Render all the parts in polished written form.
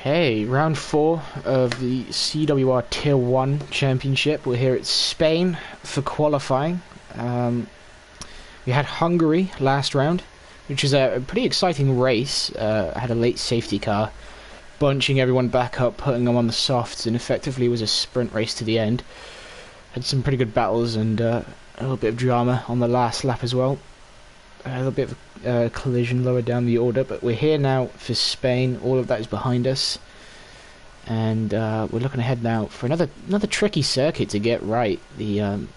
Okay, round 4 of the CWR Tier 1 Championship. We're here at Spain for qualifying. We had Hungary last round, which was a pretty exciting race. Had a late safety car, bunching everyone back up, putting them on the softs, and effectively was a sprint race to the end. Had some pretty good battles and a little bit of drama on the last lap as well. A little bit of collision lower down the order, but we're here now for Spain. All of that is behind us, and we're looking ahead now for another tricky circuit to get right. The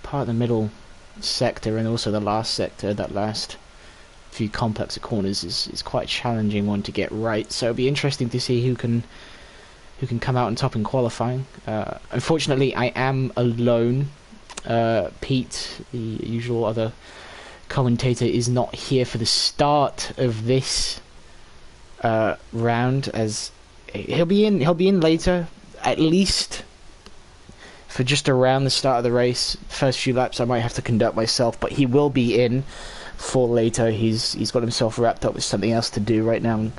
part of the middle sector and also the last sector, that last few complex corners, is quite a challenging one to get right. So it'll be interesting to see who can come out on top in qualifying. Unfortunately, I am alone. Pete, the usual other commentator, is not here for the start of this round, as he'll be in later, at least for just around the start of the race. First few laps I might have to conduct myself, but he will be in for later. He's got himself wrapped up with something else to do right now and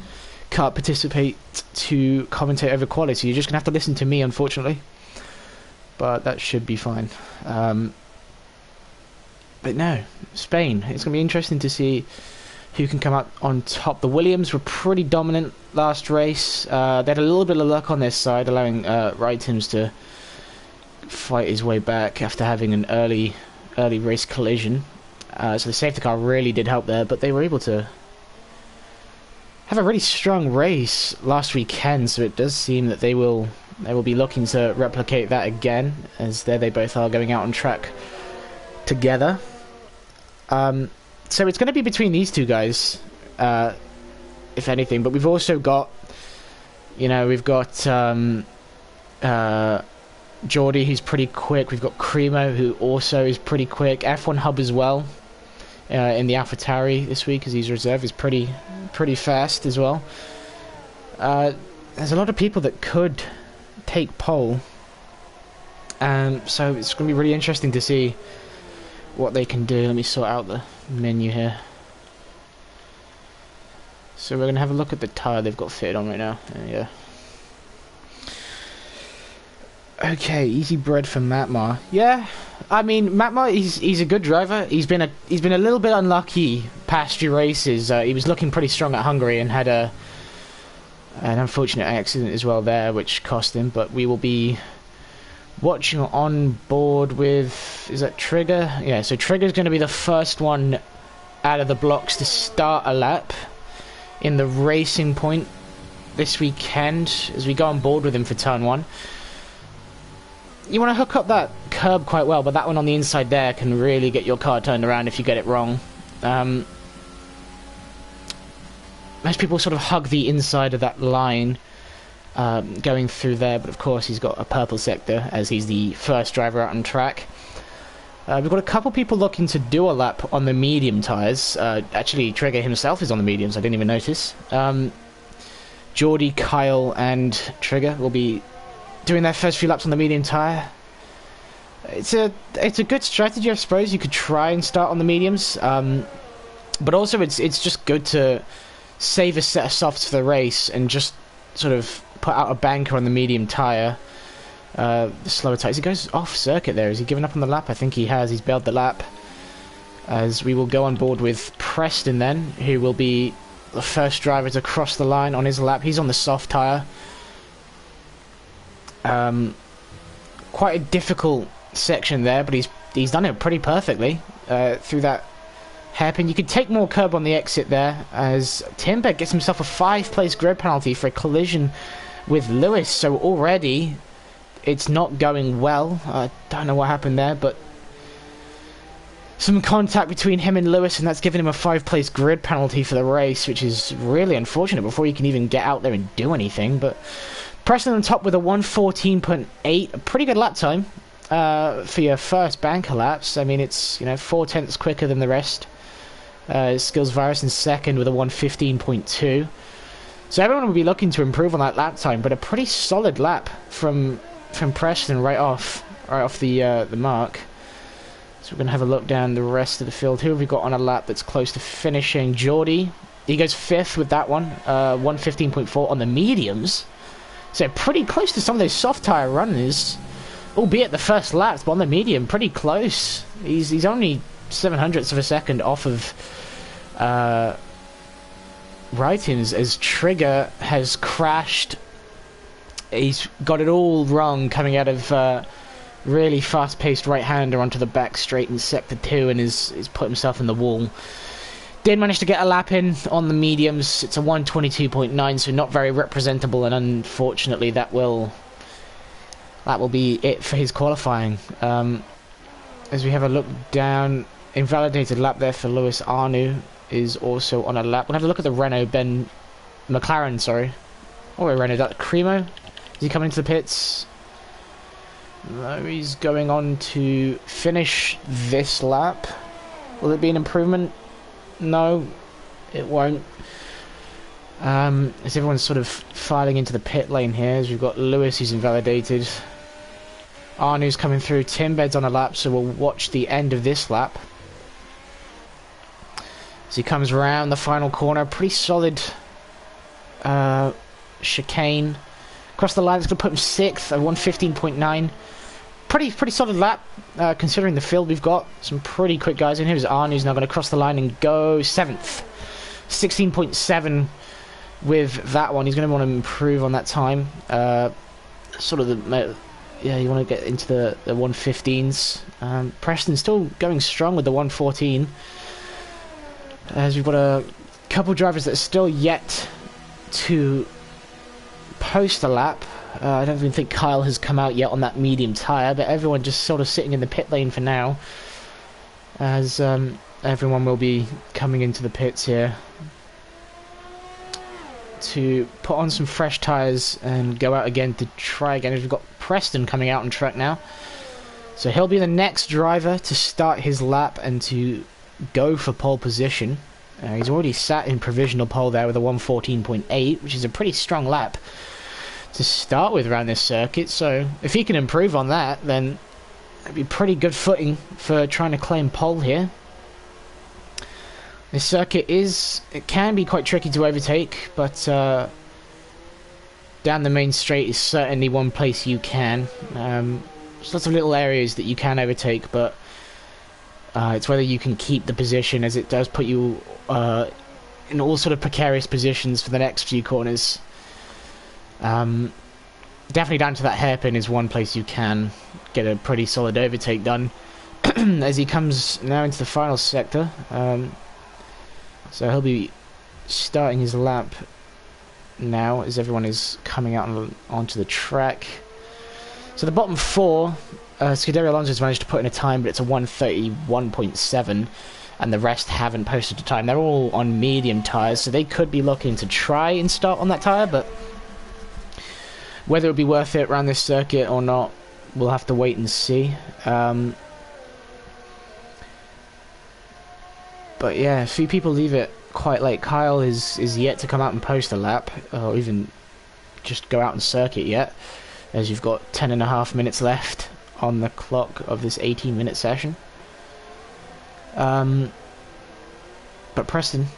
can't participate to commentate over quality, so you're just gonna have to listen to me, unfortunately, but that should be fine. But no, Spain. It's going to be interesting to see who can come out on top. The Williams were pretty dominant last race. They had a little bit of luck on their side, allowing Wrightons to fight his way back after having an early race collision. So the safety car really did help there, but they were able to have a really strong race last weekend. So it does seem that they will be looking to replicate that again, as there they both are going out on track together. So it's going to be between these two guys, if anything. But we've also got, we've got Geordie, who's pretty quick. We've got Cremo, who also is pretty quick. F1 Hub as well, in the AlphaTauri this week, as he's reserve, is pretty fast as well. There's a lot of people that could take pole, so it's going to be really interesting to see what they can do. Let me sort out the menu here. So we're going to have a look at the tyre they've got fitted on right now. Yeah. Okay, easy bread for Matmar. Yeah, I mean, Matmar, he's a good driver. He's been a little bit unlucky past few races. He was looking pretty strong at Hungary and had an unfortunate accident as well there, which cost him. But we will be watching on board with, is that Trigger? Yeah, so Trigger's going to be the first one out of the blocks to start a lap in the Racing Point this weekend, as we go on board with him for turn 1. You want to hook up that curb quite well, but that one on the inside there can really get your car turned around if you get it wrong. Most people sort of hug the inside of that line going through there, but of course he's got a purple sector as he's the first driver out on track. We've got a couple people looking to do a lap on the medium tyres. Actually, Trigger himself is on the mediums, I didn't even notice. Geordie, Kyle and Trigger will be doing their first few laps on the medium tyre. It's a good strategy, I suppose. You could try and start on the mediums, but also it's just good to save a set of softs for the race and just sort of put out a banker on the medium tyre. The slower tyres. He goes off circuit there. Has he given up on the lap? I think he has. He's bailed the lap. As we will go on board with Preston then, who will be the first driver to cross the line on his lap. He's on the soft tyre. Quite a difficult section there, but he's done it pretty perfectly through that hairpin. You could take more curb on the exit there, as Timber gets himself a 5-place grid penalty for a collision with Lewis. So already it's not going well. I don't know what happened there, but some contact between him and Lewis, and that's given him a 5-place grid penalty for the race, which is really unfortunate before you can even get out there and do anything. But Preston on top with a 1:14.8, a pretty good lap time for your first banker laps. I mean, it's 4/10 quicker than the rest. Skills Virus in second with a 1:15.2. So everyone will be looking to improve on that lap time, but a pretty solid lap from Preston right off the mark. So we're going to have a look down the rest of the field. Who have we got on a lap that's close to finishing? Geordie He goes 5th with that one, 1:15.4 on the mediums. So pretty close to some of those soft tyre runners, albeit the first laps, but on the medium, pretty close. He's only 0.07 of a second off of Writings, as Trigger has crashed. He's got it all wrong coming out of really fast-paced right-hander onto the back straight in Sector 2 and is put himself in the wall. Did manage to get a lap in on the mediums. It's a 1:22.9, so not very representable, and unfortunately that will be it for his qualifying. As we have a look down, invalidated lap there for Lewis Arnu is also on a lap. We'll have a look at the Renault, McLaren, sorry. Oh, wait, Renault, that Cremo? Is he coming into the pits? No, he's going on to finish this lap. Will it be an improvement? No, it won't. As everyone's sort of filing into the pit lane here, as we've got Lewis who's invalidated. Arnu's coming through, Timbed's on a lap, so we'll watch the end of this lap. As he comes around the final corner, pretty solid chicane. Across the line, it's going to put him 6th at 1:15.9. Pretty solid lap, considering the field we've got. Some pretty quick guys in here. Arnu's now going to cross the line and go 7th. 16.7 with that one. He's going to want to improve on that time. Sort of the... Yeah, you want to get into the 1:15s. Preston's still going strong with the 1:14. As we've got a couple drivers that are still yet to post a lap. I don't even think Kyle has come out yet on that medium tyre, but everyone just sort of sitting in the pit lane for now, as everyone will be coming into the pits here to put on some fresh tyres and go out again to try again. As we've got Preston coming out on track now, so he'll be the next driver to start his lap and to go for pole position. He's already sat in provisional pole there with a 1:14.8, which is a pretty strong lap to start with around this circuit, so if he can improve on that, then it'd be pretty good footing for trying to claim pole here. This circuit it can be quite tricky to overtake, but down the main straight is certainly one place you can. There's lots of little areas that you can overtake, but it's whether you can keep the position, as it does put you in all sort of precarious positions for the next few corners. Definitely down to that hairpin is one place you can get a pretty solid overtake done. As he comes now into the final sector, so he'll be starting his lap now as everyone is coming out onto the track. So the bottom 4, Scuderia Alonso's managed to put in a time, but it's a 1:31.7, and the rest haven't posted a time. They're all on medium tyres, so they could be looking to try and start on that tyre, but whether it'll be worth it around this circuit or not, we'll have to wait and see. But yeah, a few people leave it quite late. Kyle is yet to come out and post a lap, or even just go out and circuit yet, as you've got 10.5 minutes left on the clock of this 18-minute session. But Preston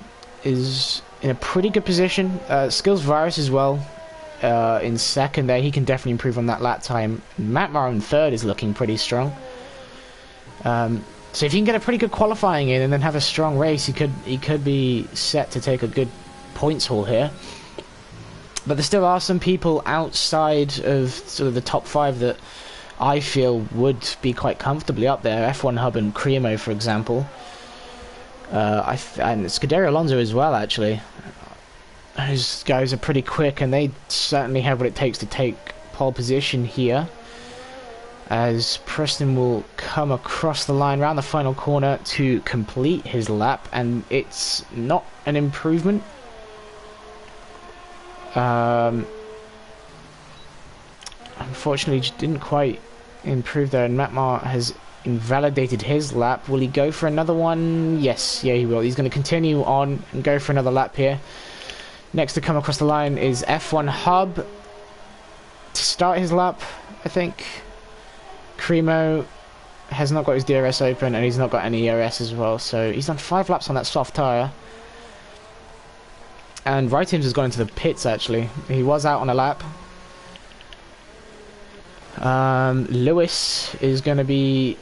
is in a pretty good position. Skills Virus as well. In second there, he can definitely improve on that lap time. Matt Morrow in third is looking pretty strong. So if you can get a pretty good qualifying in and then have a strong race, he could be set to take a good points haul here. But there still are some people outside of sort of the top 5 that I feel would be quite comfortably up there. F1 Hub and Cremo, for example. And Scuderia Alonso as well, actually. Those guys are pretty quick, and they certainly have what it takes to take pole position here. As Preston will come across the line around the final corner to complete his lap, and it's not an improvement. Unfortunately, just didn't quite improve there, and Matmar has invalidated his lap. Will he go for another one? Yes, yeah, he will. He's going to continue on and go for another lap here. Next to come across the line is F1 Hub to start his lap, I think. Cremo has not got his DRS open, and he's not got any ERS as well, so he's done 5 laps on that soft tyre. And Wrightims has gone into the pits, actually. He was out on a lap. Lewis is going to be...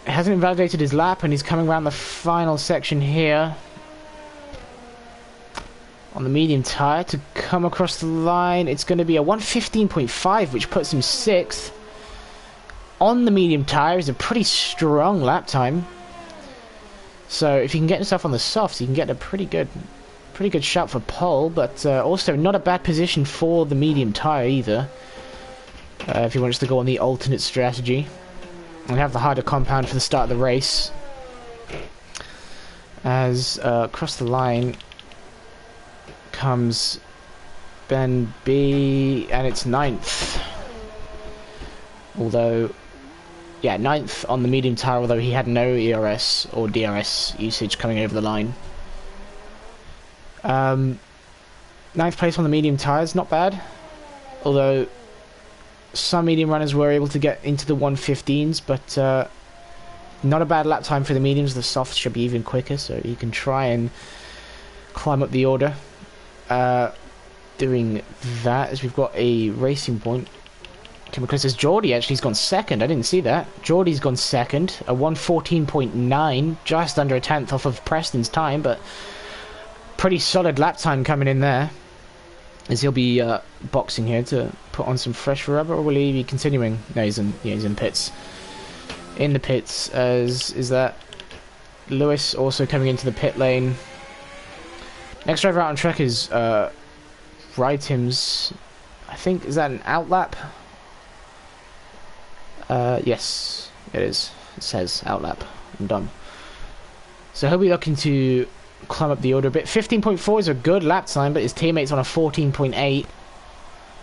hasn't invalidated his lap, and he's coming around the final section here on the medium tyre to come across the line. It's going to be a 1:15.5, which puts him 6th. On the medium tyre is a pretty strong lap time. So if you can get yourself on the softs, you can get a pretty good shout for pole, but also not a bad position for the medium tyre either. If he wants to go on the alternate strategy and have the harder compound for the start of the race. As across the line comes Ben B, and it's 9th. Although, yeah, 9th on the medium tyre, although he had no ERS or DRS usage coming over the line. 9th place on the medium tyres, not bad. Although some medium runners were able to get into the 1:15s, but not a bad lap time for the mediums. The softs should be even quicker, so you can try and climb up the order. Doing that, as we've got a racing point. Because as Geordie actually has gone second. I didn't see that. Geordie's gone second, a 1:14.9, just under a tenth off of Preston's time, but pretty solid lap time coming in there. As he'll be boxing here to put on some fresh rubber, or will he be continuing? No, he's in pits. In the pits, as is that Lewis also coming into the pit lane. Next driver out on track is Wrightims. I think, is that an outlap? Yes, it is. It says outlap. I'm done. So he'll be looking to climb up the order a bit. 15.4 is a good lap time, but his teammate's on a 14.8,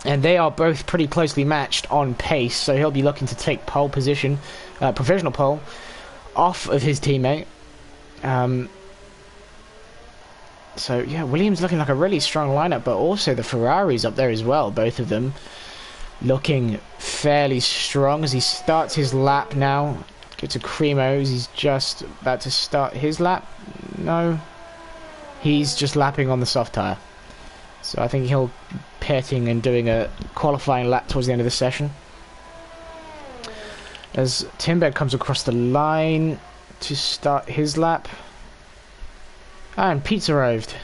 and they are both pretty closely matched on pace, so he'll be looking to take pole position, provisional pole, off of his teammate. So yeah, Williams looking like a really strong lineup, but also the Ferraris up there as well, both of them looking fairly strong as he starts his lap now. Go to Cremo's, he's just about to start his lap. No, he's just lapping on the soft tyre. So I think he'll pitting and doing a qualifying lap towards the end of the session. As Timberg comes across the line to start his lap. And Pete's arrived.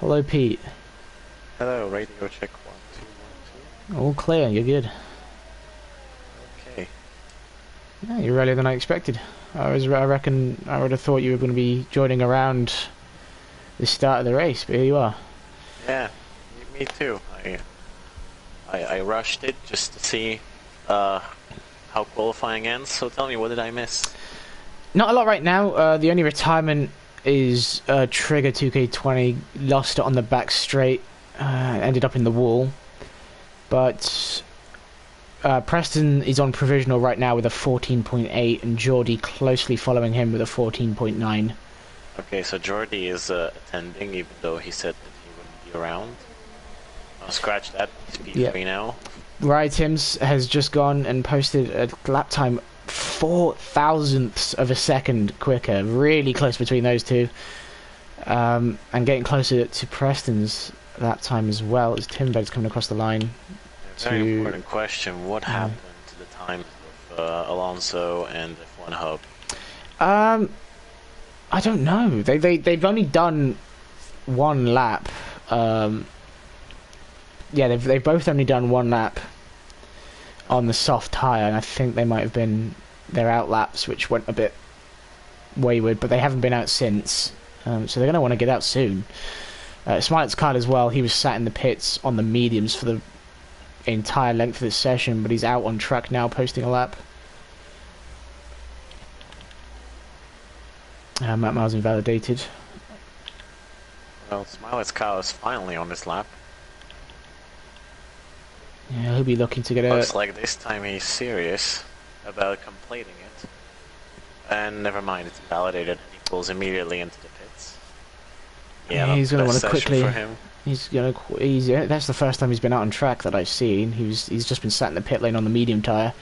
Hello, Pete. Hello, radio check 1 2 1 2. All clear, you're good. Okay. Yeah, you're earlier than I expected. I reckon I would have thought you were going to be joining around the start of the race, but here you are. Yeah, me too. I rushed it just to see how qualifying ends, so tell me, what did I miss? Not a lot right now. The only retirement is Trigger 2K20, lost it on the back straight, ended up in the wall. But Preston is on provisional right now with a 14.8, and Geordie closely following him with a 14.9. Okay, so Geordie is attending, even though he said that he wouldn't be around. I'll scratch that. He's P3 now. Wrightims has just gone and posted a lap time 0.004 of a second quicker. Really close between those two. And getting closer to Preston's lap time as well as Timberg's coming across the line. Very important question. What happened to the times of Alonso and F1 Hub? I don't know. They've only done one lap. Yeah, they've both only done one lap on the soft tyre, and I think they might have been their out laps, which went a bit wayward, but they haven't been out since. So they're going to want to get out soon. Smilett's car as well, he was sat in the pits on the mediums for the entire length of this session, but he's out on track now posting a lap. Matt Miles invalidated. Well, Smilett's car is finally on this lap. Yeah, he'll be looking to get a... Looks like this time he's serious about completing it. And never mind, it's validated. He pulls immediately into the pits. Yeah, he's going to want to quickly... For him. He's going to... That's the first time he's been out on track that I've seen. He's just been sat in the pit lane on the medium tyre.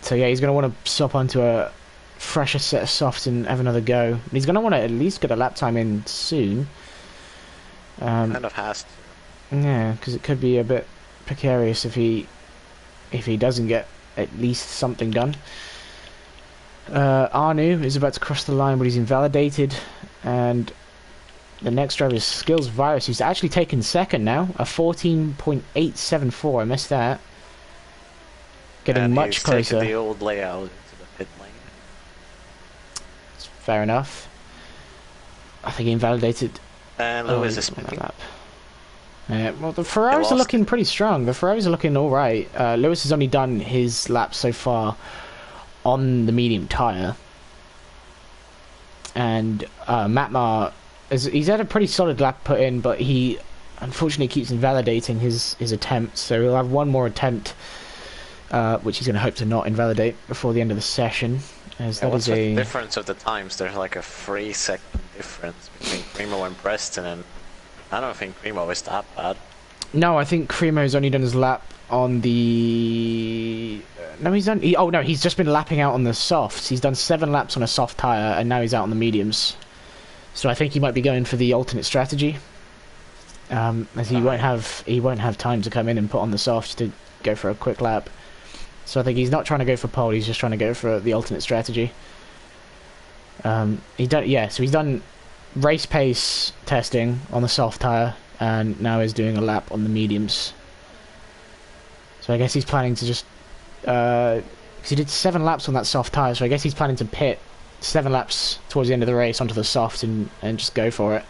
So yeah, he's going to want to swap onto a fresher set of softs and have another go. And he's going to want to at least get a lap time in soon. Kind of has to. Yeah, because it could be a bit precarious if he doesn't get at least something done. Arnu is about to cross the line, but he's invalidated, and the next driver is Skills Virus, who's actually taken second now, a 14.874. I missed that. Getting and much closer. The old layout into the pit lane. It's fair enough. I think he invalidated. And Lewis is spinning. Yeah, well, the Ferraris are looking pretty strong. The Ferraris are looking all right. Lewis has only done his lap so far on the medium tyre, and Matmar he's had a pretty solid lap put in, but he unfortunately keeps invalidating his attempt. So he'll have one more attempt, which he's going to hope to not invalidate before the end of the session. As that what's is the difference of the times? There's like a 3-second difference between Primo and Preston, and I don't think Primo is that bad. No, I think Cremo's only done his lap on the... No, he's done... he's just been lapping out on the softs. He's done 7 laps on a soft tyre, and now he's out on the mediums. So I think he might be going for the alternate strategy, as he won't have time to come in and put on the softs to go for a quick lap. So I think he's not trying to go for pole. He's just trying to go for the alternate strategy. So he's done race pace testing on the soft tyre, and now is doing a lap on the mediums. So I guess he's planning to just... because he did 7 laps on that soft tyre, so I guess he's planning to pit 7 laps towards the end of the race onto the soft and just go for it.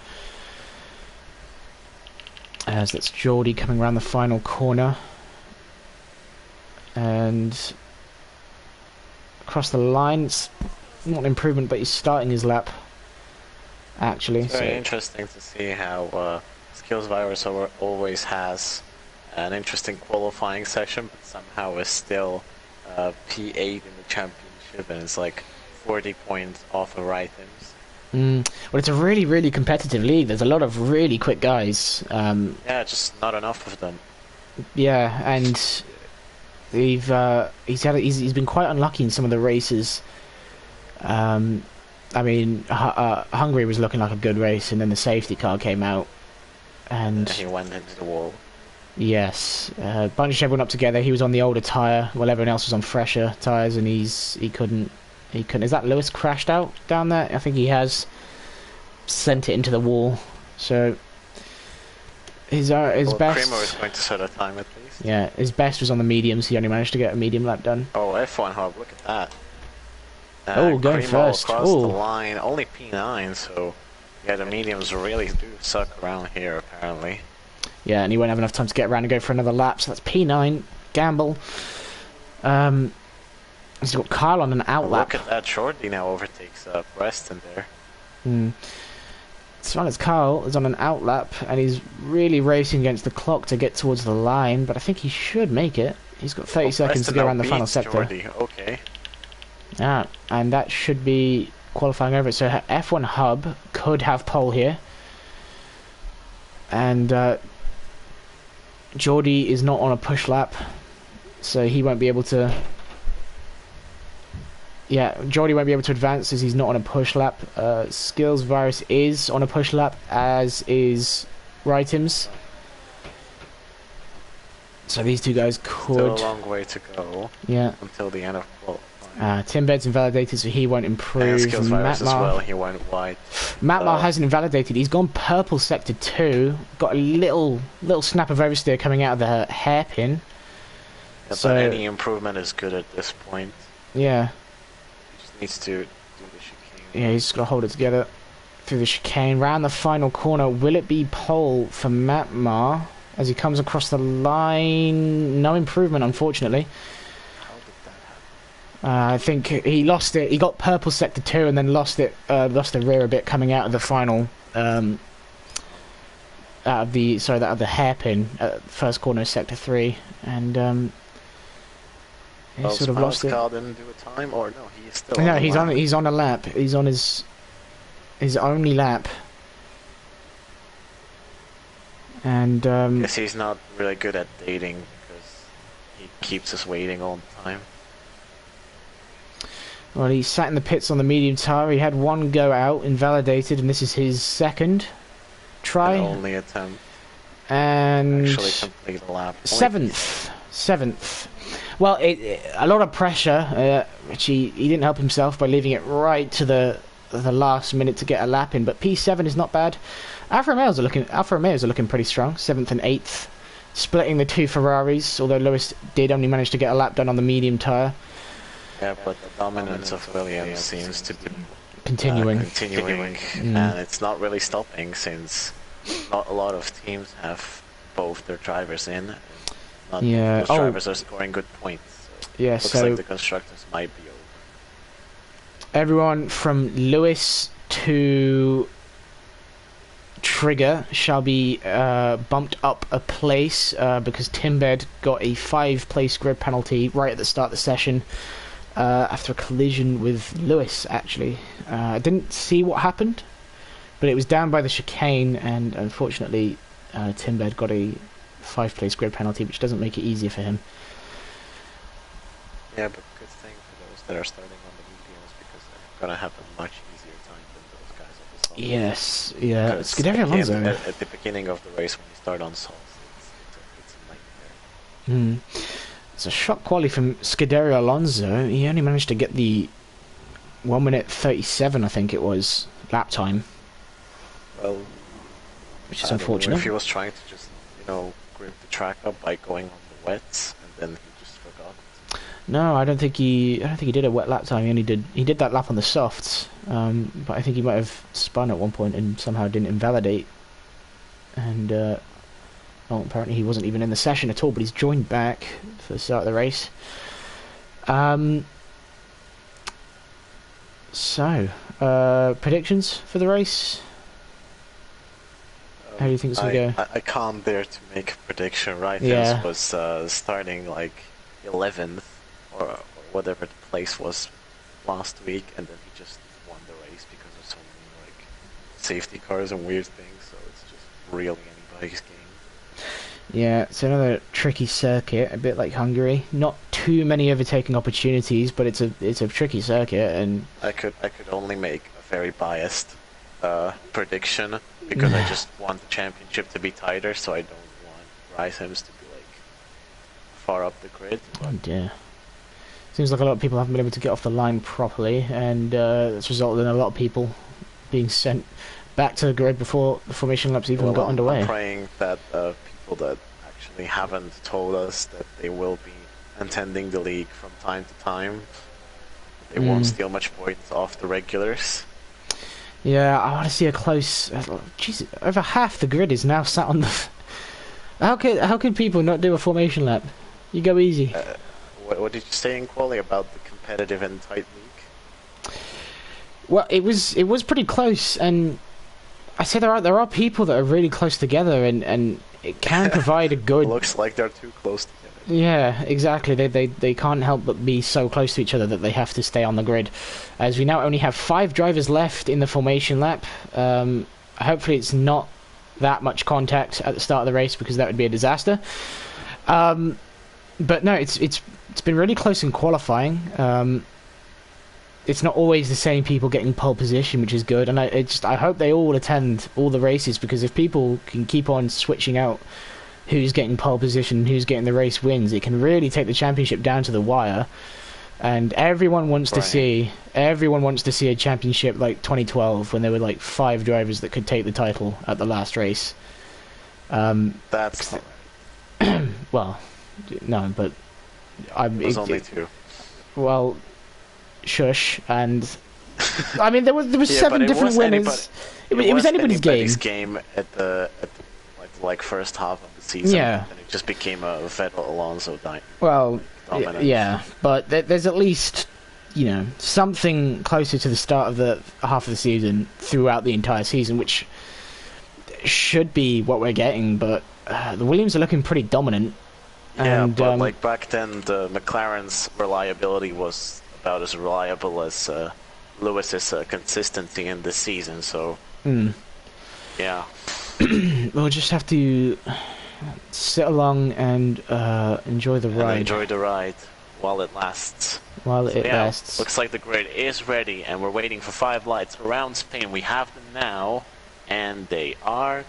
As that's Geordie coming around the final corner. And across the line, it's not an improvement, but he's starting his lap, actually. It's very interesting to see how Skills Virus always has an interesting qualifying session, but somehow is still P8 in the championship, and it's like 40 points off of items. Well, it's a really, really competitive league. There's a lot of really quick guys. Yeah, just not enough of them. Yeah, and he's been quite unlucky in some of the races. I mean, Hungary was looking like a good race, and then the safety car came out, and he went into the wall. Yes, bunched everyone up together. He was on the older tyre, while everyone else was on fresher tyres, and he couldn't. Is that Lewis crashed out down there? I think he has sent it into the wall. So his best. Primo is going to set a time at least. Yeah, his best was on the mediums. He only managed to get a medium lap done. Oh, F1 Hub, look at that. Going Primo first. Across the line, only P9, so yeah, the mediums really do suck around here apparently. Yeah, and he won't have enough time to get around and go for another lap, so that's P9. Gamble. He's got Kyle on an out lap. Look at that, Shorty now overtakes Preston there. As long as Kyle is on an out lap, and he's really racing against the clock to get towards the line, but I think he should make it. He's got 30 seconds to go around the final sector. Jordy. Okay. Yeah, and that should be qualifying over. So F1 Hub could have pole here. And Geordie is not on a push lap, so he won't be able to... Yeah, Geordie won't be able to advance as he's not on a push lap. Skills Virus is on a push lap, as is Rightums. So these two guys could... Still a long way to go. Yeah. Until the end of qualifying. Tim Bed's invalidated, so he won't improve. And Skills Virus as well, he went white. Matmar hasn't invalidated. He's gone purple sector 2. Got a little snap of oversteer coming out of the hairpin. Yeah, so but any improvement is good at this point. Yeah. Needs to do the chicane. Yeah, he's just got to hold it together through the chicane. Round the final corner. Will it be pole for Matmar as he comes across the line? No improvement, unfortunately. How did that happen? I think he lost it. He got purple sector 2 and then lost the rear a bit coming out of the final. Out of the hairpin at first corner of sector 3, and he sort of lost it. Didn't do a time, or no? He is still. No, he's on a lap. He's on his only lap. And guess he's not really good at dating because he keeps us waiting all the time. Well, he sat in the pits on the medium tyre. He had one go out, invalidated, and this is his second try. And only attempt. And Actually complete the lap. Seventh. Well, a lot of pressure, which he didn't help himself by leaving it right to the last minute to get a lap in. But P7 is not bad. Alfa Romeos are looking pretty strong. 7th and 8th, splitting the two Ferraris. Although Lewis did only manage to get a lap done on the medium tyre. Yeah, but the dominance of Williams seems to be continuing, and it's not really stopping since not a lot of teams have both their drivers in. Not those drivers are scoring good points. So yeah, looks like the constructors might be over. Everyone from Lewis to Trigger shall be bumped up a place because Timbed got a 5-place grid penalty right at the start of the session. After a collision with Lewis, actually. I didn't see what happened, but it was down by the chicane, and unfortunately Timbed got a 5-place grid penalty, which doesn't make it easier for him. Yeah, but good thing for those that are starting on the mediums, because they're going to have a much easier time than those guys on the softs. Yes, yeah. Scuderia Alonso. At the beginning of the race, when you start on softs, it's a nightmare. It's a shock quality from Scuderia Alonso. He only managed to get the 1 minute 37, I think it was, lap time. Well, which is unfortunate. If he was trying to just, grip the track up by going on the wets, and then he just forgot. No, I don't think he did a wet lap time. He did that lap on the softs, but I think he might have spun at one point and somehow didn't invalidate. And well, apparently he wasn't even in the session at all, but he's joined back for the start of the race. So, predictions for the race? How do you think it's going to go? I can't dare to make a prediction, right? Yeah. This was starting like 11th or whatever the place was last week, and then he just won the race because of so many like safety cars and weird things, so it's just really anybody's game. Yeah, it's another tricky circuit, a bit like Hungary. Not too many overtaking opportunities, but it's a tricky circuit, and I could only make a very biased prediction because I just want the championship to be tighter, so I don't want Ricehems to be like far up the grid. Oh dear. Seems like a lot of people haven't been able to get off the line properly, and it's resulted in a lot of people being sent back to the grid before the formation laps even got underway. I'm praying that people that actually haven't told us that they will be attending the league from time to time, they won't steal much points off the regulars. Yeah, I want to see a close. Jeez, over half the grid is now sat on the. How could people not do a formation lap? You go easy. What did you say in quali about the competitive and tight league? Well, it was pretty close, and I say there are people that are really close together, and it can provide a good. Looks like they're too close together. Yeah, exactly. They can't help but be so close to each other that they have to stay on the grid. As we now only have 5 drivers left in the formation lap. Hopefully it's not that much contact at the start of the race, because that would be a disaster. But no, it's been really close in qualifying. It's not always the same people getting pole position, which is good, and I hope they all attend all the races, because if people can keep on switching out who's getting pole position, who's getting the race wins, it can really take the championship down to the wire. And everyone wants to see a championship like 2012, when there were like 5 drivers that could take the title at the last race. That's not right. Well, no, but it was only 2. Well, shush. And I mean, there was 7 different winners. It was anybody's game at the like first half of the season. Yeah. And it just became a Vettel Alonso dominance. Yeah, but there's at least, something closer to the start of the half of the season throughout the entire season, which should be what we're getting. But the Williams are looking pretty dominant. Yeah, and, but like back then, the McLaren's reliability was about as reliable as Lewis's consistency in this season. So, yeah. We'll just have to sit along and enjoy the ride. Enjoy the ride. while it lasts. While So it yeah, lasts. looks like the grid is ready, and we're waiting for 5 lights around Spain. We have them now, and they are...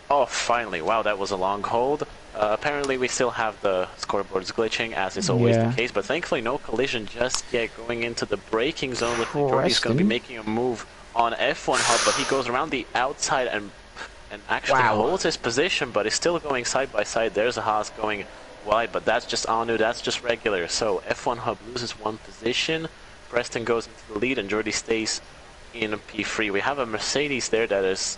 Oh, finally. Wow, that was a long hold. Apparently we still have the scoreboards glitching, as is always the case, but thankfully no collision just yet going into the braking zone. Looks like Jordy's going to be making a move on F1 Hub, but he goes around the outside and actually holds his position, but is still going side by side. There's a Haas going wide, but that's just Anu, that's just regular. So F1 Hub loses 1 position, Preston goes into the lead, and Jordy stays in P3. We have a Mercedes there that is...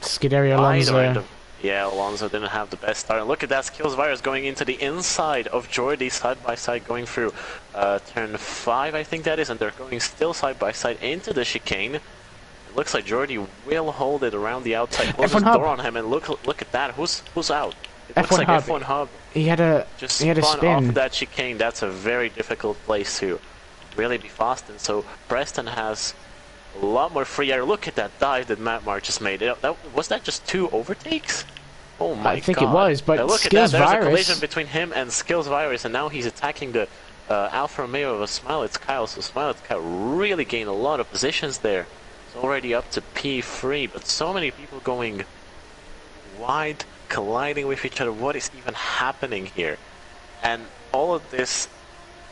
Scuderia Alonso. Yeah, Alonso didn't have the best start. And look at that, Skills Virus going into the inside of Jordy, side by side, going through turn 5, I think that is, and they're going still side by side into the chicane. It looks like Jordy will hold it around the outside, closes the door on him, and look at that, who's out? It looks like F1 Hub. He had a spin off of that chicane. That's a very difficult place to really be fast in. So Preston has a lot more free air. Look at that dive that Matt March just made. Was that just 2 overtakes? Oh my god. I think it was, but look Skills at that. There's Virus. a collision between him and Skills Virus, and now he's attacking the Alfa Romeo of Smilets Kyle. So Smilets Kyle really gained a lot of positions there. It's already up to P3, but so many people going wide, colliding with each other. What is even happening here? And all of this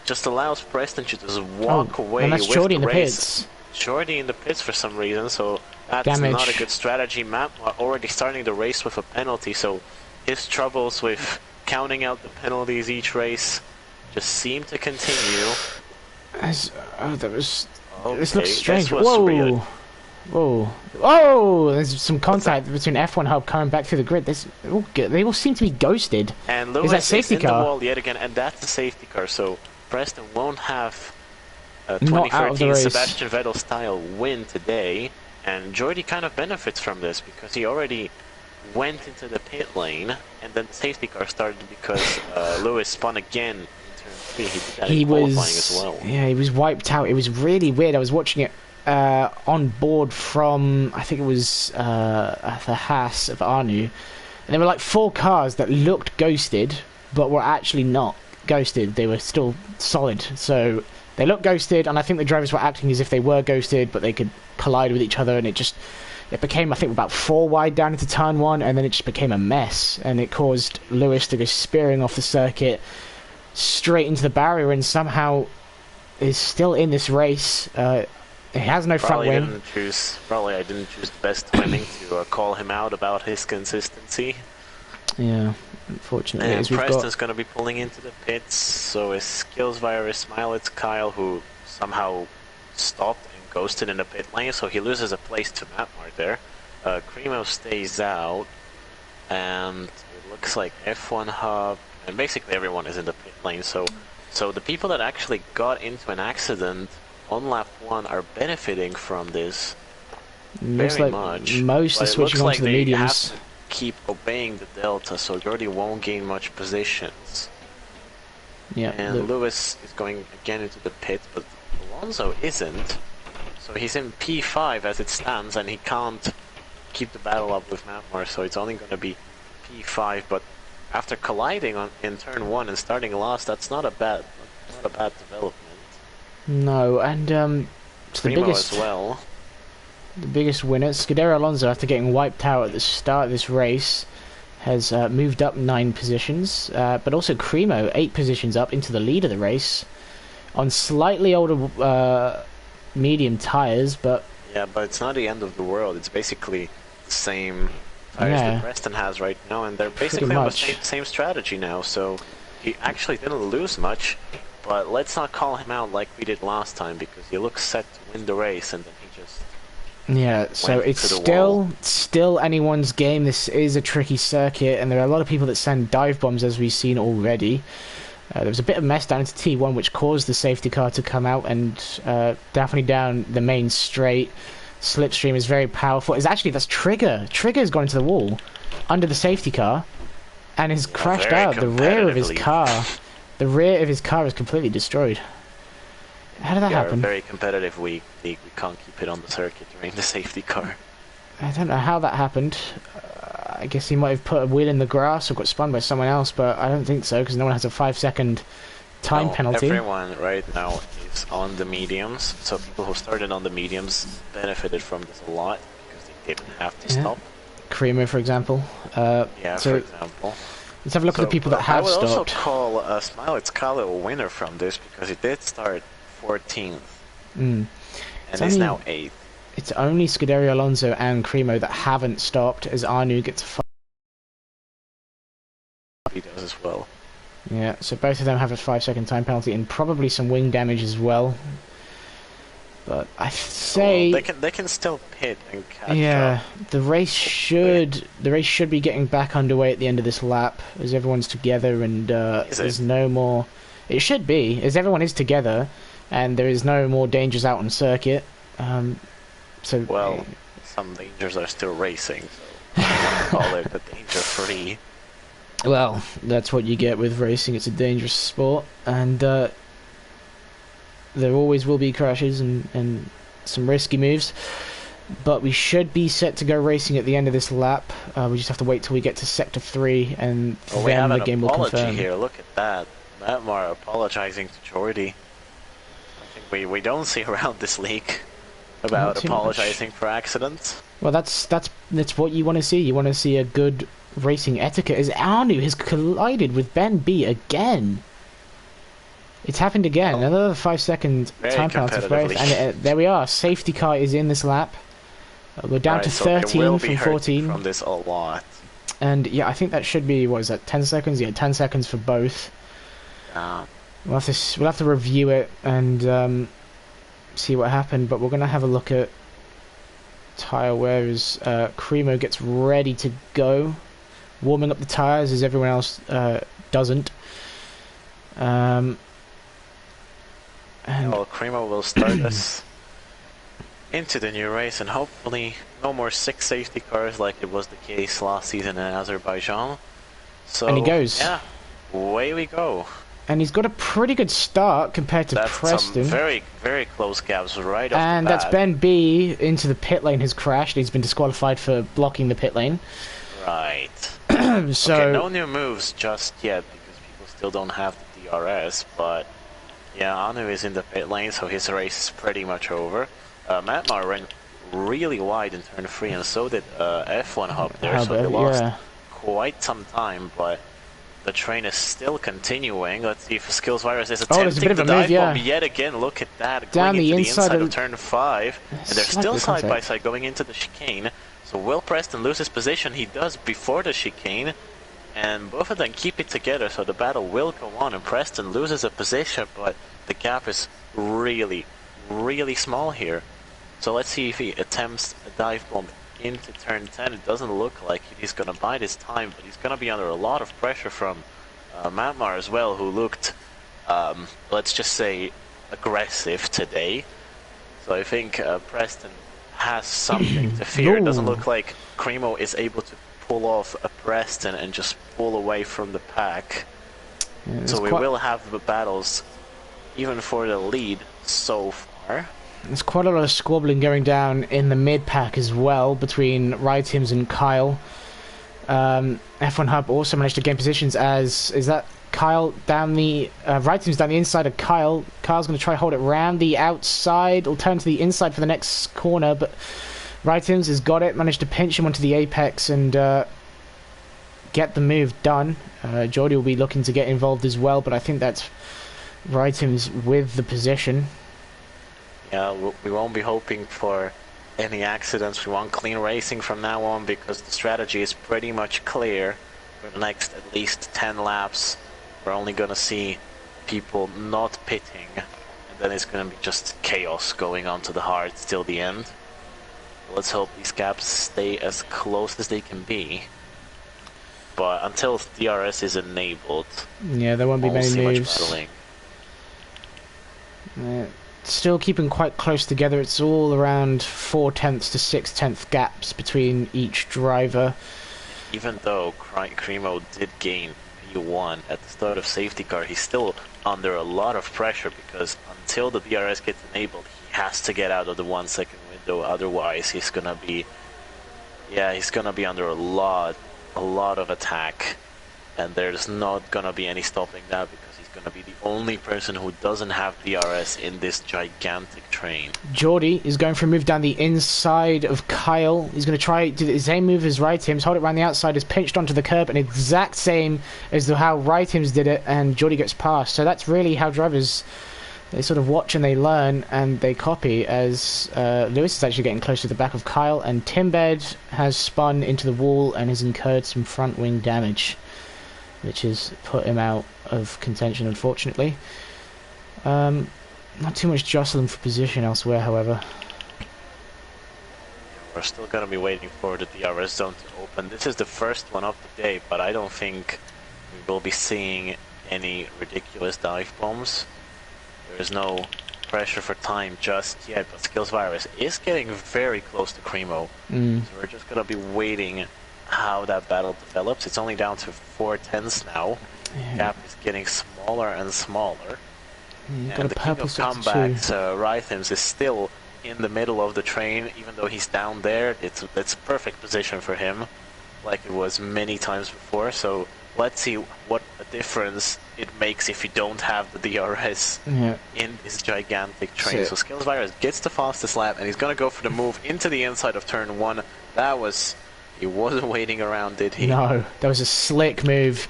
just allows Preston to just walk away and that's with Jordy the in the race. pits. Jordy in the pits for some reason, so that's not a good strategy. Matt already starting the race with a penalty, so his troubles with counting out the penalties each race just seem to continue. That was... Okay, this looks strange. Whoa! Weird. Whoa! Oh! There's some contact between F1 Hub coming back through the grid. They all seem to be ghosted. And Lewis is that safety in car? The wall yet again, and that's the safety car. So Preston won't have a 2013 Sebastian Vettel style win today, and Jordy kind of benefits from this because he already went into the pit lane, and then the safety car started because Lewis spun again in turn 3. He did that in qualifying as well. Yeah, he was wiped out. It was really weird. I was watching it on board from, I think it was the Haas of Anu, and there were like 4 cars that looked ghosted, but were actually not ghosted. They were still solid. So they looked ghosted, and I think the drivers were acting as if they were ghosted, but they could collide with each other, and it became, I think, about 4 wide down into turn 1, and then it just became a mess, and it caused Lewis to go spearing off the circuit straight into the barrier, and somehow is still in this race. He has no front wing. Probably I didn't choose the best timing to call him out about his consistency. Yeah, unfortunately. And Preston's going to be pulling into the pits, so is Skills Virus Smilets Kyle, who somehow stopped and ghosted in the pit lane, so he loses a place to Matmar there. Cremo stays out, and it looks like F1 Hub, and basically everyone is in the pit lane, so the people that actually got into an accident on lap 1 are benefiting from this very much. Most are switching on to the mediums. Have to keep obeying the delta, so Jordy won't gain much positions. Yeah, and Lewis is going again into the pit, but Alonso isn't. So he's in P5 as it stands, and he can't keep the battle up with Matmar, so it's only going to be P5. But after colliding in turn 1 and starting last, that's not a bad development. No, and it's the biggest as well. The biggest winner, Scuderia Alonso, after getting wiped out at the start of this race, has moved up 9 positions, but also Cremo 8 positions up into the lead of the race on slightly older medium tyres, but yeah, but it's not the end of the world. It's basically the same tires that Preston has right now, and they're basically on the same strategy now. So he actually didn't lose much, but let's not call him out like we did last time, because he looks set to win the race, and then he just so it's still anyone's game. This is a tricky circuit, and there are a lot of people that send dive bombs, as we've seen already. There was a bit of mess down into T1, which caused the safety car to come out, and definitely down the main straight. Slipstream is very powerful. That's Trigger. Trigger's gone into the wall under the safety car and has crashed out. The rear of his car. The rear of his car is completely destroyed. How did that happen? A very competitive week. We can't keep it on the circuit during the safety car. I don't know how that happened. I guess he might have put a wheel in the grass or got spun by someone else, but I don't think so because no one has a 5-second time penalty. Everyone right now is on the mediums, so people who started on the mediums benefited from this a lot because they didn't have to stop. Creamer, for example. For example. Let's have a look at the people that have stopped. I would also call Smiley Kyle a winner from this because he did start 14th. And is now 8th. It's only Scuderia Alonso and Cremo that haven't stopped, as Anu gets a he does as well. Yeah, so both of them have a 5-second time penalty and probably some wing damage as well. But I say they can still pit and catch up. Yeah, the race should be getting back underway at the end of this lap as everyone's together and there's no more. It should be, as everyone is together and there is no more dangers out on circuit. Well, some dangers are still racing, so I call it a danger-free. Well, that's what you get with racing. It's a dangerous sport, and there always will be crashes and some risky moves. But we should be set to go racing at the end of this lap. We just have to wait till we get to Sector 3, and then the game will confirm. Here, look at that. Matmar apologizing to Jordy. I think we don't see around this league about apologizing for accidents. Well, that's what you want to see. You want to see a good racing etiquette. As Anu has collided with Ben B again. It's happened again. Another 5-second time penalty for both. And there we are. Safety car is in this lap. We're down to 13 from 14. From this a lot. And yeah, I think that should be, what is that, 10 seconds? Yeah, 10 seconds for both. We'll have to review it and see what happened, but we're going to have a look at tyre wear as Cremo gets ready to go, warming up the tyres as everyone else doesn't. And Cremo will start us into the new race, and hopefully no more 6 safety cars like it was the case last season in Azerbaijan. So, and he goes. Yeah, away we go. And he's got a pretty good start compared to Preston. Some very, very close gaps right off the bat. And that's Ben B into the pit lane has crashed. He's been disqualified for blocking the pit lane. Right. So okay, no new moves just yet because people still don't have the DRS, but yeah, Anu is in the pit lane, so his race is pretty much over. Matmar ran really wide in turn 3, and so did F1 Hub there, so they lost quite some time, but the train is still continuing. Let's see if Skills Virus is attempting the dive bomb yet again. Look at that, down going the into inside of turn 5, and they're still side by side going into the chicane. So will Preston lose his position? He does before the chicane, and both of them keep it together, so the battle will go on, and Preston loses a position, but the gap is really, really small here. So let's see if he attempts a dive bomb into turn 10. It doesn't look like he's going to bide his time, but he's going to be under a lot of pressure from Matmar as well, who looked, let's just say, aggressive today. So I think Preston has something to fear. It doesn't look like Cremo is able to pull off a Preston and just pull away from the pack. Yeah, so we will have the battles even for the lead so far. There's quite a lot of squabbling going down in the mid-pack as well between Rytims and Kyle. F1 Hub also managed to gain positions as... Is that Kyle down the... Rytims down the inside of Kyle. Kyle's going to try to hold it round the outside. Will turn to the inside for the next corner, but Rytims has got it. Managed to pinch him onto the apex and get the move done. Jordy will be looking to get involved as well, but I think that's Rytims with the position. Yeah, we won't be hoping for any accidents. We want clean racing from now on because the strategy is pretty much clear. For the next at least 10 laps, we're only going to see people not pitting, and then it's going to be just chaos going on to the hard till the end. Let's hope these gaps stay as close as they can be. But until DRS is enabled, yeah, there won't be many moves. Still keeping quite close together. It's all around 4/10 to 6/10 gaps between each driver. Even though Cremo did gain P1 at the start of safety car, he's still under a lot of pressure because until the DRS gets enabled, he has to get out of the 1 second window. Otherwise, he's gonna be under a lot a lot of attack, and there's not gonna be any stopping that because he's gonna be the only person who doesn't have DRS in this gigantic train. Geordie is going for a move down the inside of Kyle. He's going to try to do the same move as Rytims, hold it around the outside, is pinched onto the curb, and exact same as how Rytims did it, and Geordie gets past. So that's really how drivers, they sort of watch and they learn and they copy, as Lewis is actually getting close to the back of Kyle, and Timbed has spun into the wall and has incurred some front wing damage, which has put him out of contention, unfortunately. Not too much jostling for position elsewhere, however. We're still going to be waiting for the DRS zone to open. This is the first one of the day, but I don't think we will be seeing any ridiculous dive bombs. There is no pressure for time just yet, but Skills Virus is getting very close to Cremo. So we're just going to be waiting how that battle develops. It's only down to 4 tenths now. The gap is getting smaller and smaller. You've and got a the king purple of sector comebacks, Rythims, is still in the middle of the train, even though he's down there. It's perfect position for him, like it was many times before. So let's see what a difference it makes if you don't have the DRS in this gigantic train. So Skills Virus gets the fastest lap, and he's gonna go for the move into the inside of turn 1. He wasn't waiting around, did he? No, that was a slick move.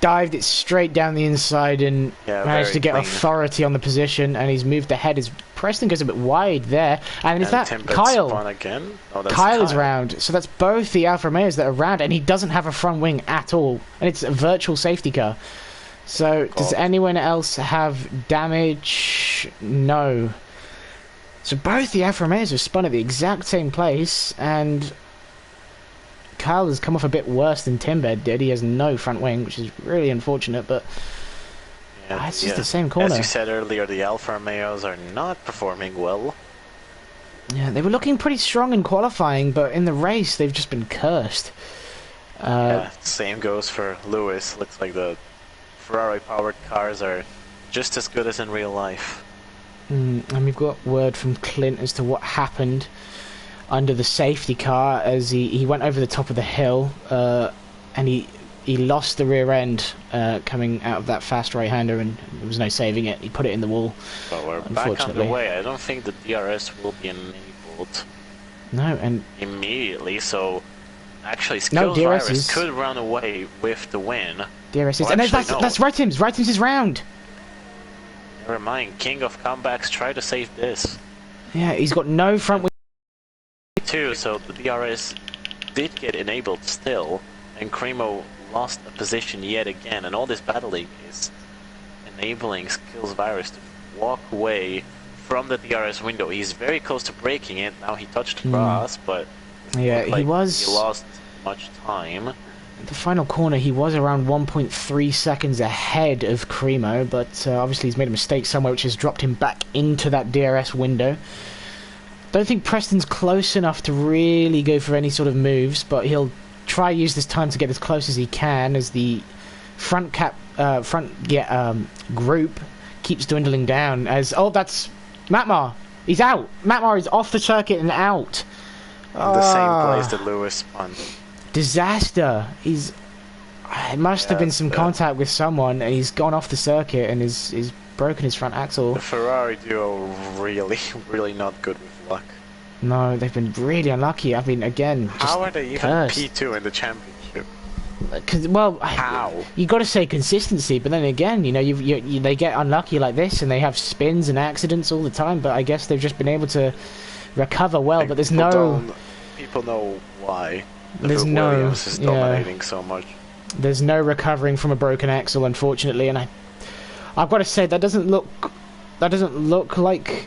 Dived it straight down the inside and managed to get clean authority on the position, and he's moved ahead as Preston goes a bit wide there. And is that Kyle? Again? Oh, Kyle is round, so that's both the Alfa Romeos that are round, and he doesn't have a front wing at all, and it's a virtual safety car. So does anyone else have damage? No. So both the Alfa Romeos have spun at the exact same place, and Kyle has come off a bit worse than Timbed did. He has no front wing, which is really unfortunate, but it's just the same corner. As you said earlier, the Alfa Romeos are not performing well. Yeah, they were looking pretty strong in qualifying, but in the race they've just been cursed. Same goes for Lewis. Looks like the Ferrari-powered cars are just as good as in real life. And we've got word from Clint as to what happened under the safety car as he went over the top of the hill, and he lost the rear end coming out of that fast right-hander, and there was no saving it. He put it in the wall. But we're back on the way. I don't think the DRS will be enabled. No, and immediately. So actually, Skills Virus could run away with the win. DRS is, and that's Rytims. Rytims is round. Never mind. King of comebacks, try to save this. Yeah, he's got no front wing. Too, so the DRS did get enabled still, and Cremo lost a position yet again, and all this battling is enabling Skills Virus to walk away from the DRS window. He's very close to breaking it. Now he touched the grass, but yeah, he lost much time. The final corner, he was around 1.3 seconds ahead of Cremo, but obviously he's made a mistake somewhere, which has dropped him back into that DRS window. Don't think Preston's close enough to really go for any sort of moves, but he'll try use this time to get as close as he can as the group keeps dwindling down. As that's Matmar. He's out. Matmar is off the circuit and out. In the same place that Lewis spun. Disaster. It must have been some contact with someone, and he's gone off the circuit and is broken his front axle. The Ferrari duo really not good with luck. No, they've been really unlucky. I mean, again, just how are they even P2 in the championship? How? You got to say consistency, but then again, they get unlucky like this, and they have spins and accidents all the time. But I guess they've just been able to recover well. But there's people know why. Williams is dominating so much. There's no recovering from a broken axle, unfortunately, and I've got to say that doesn't look like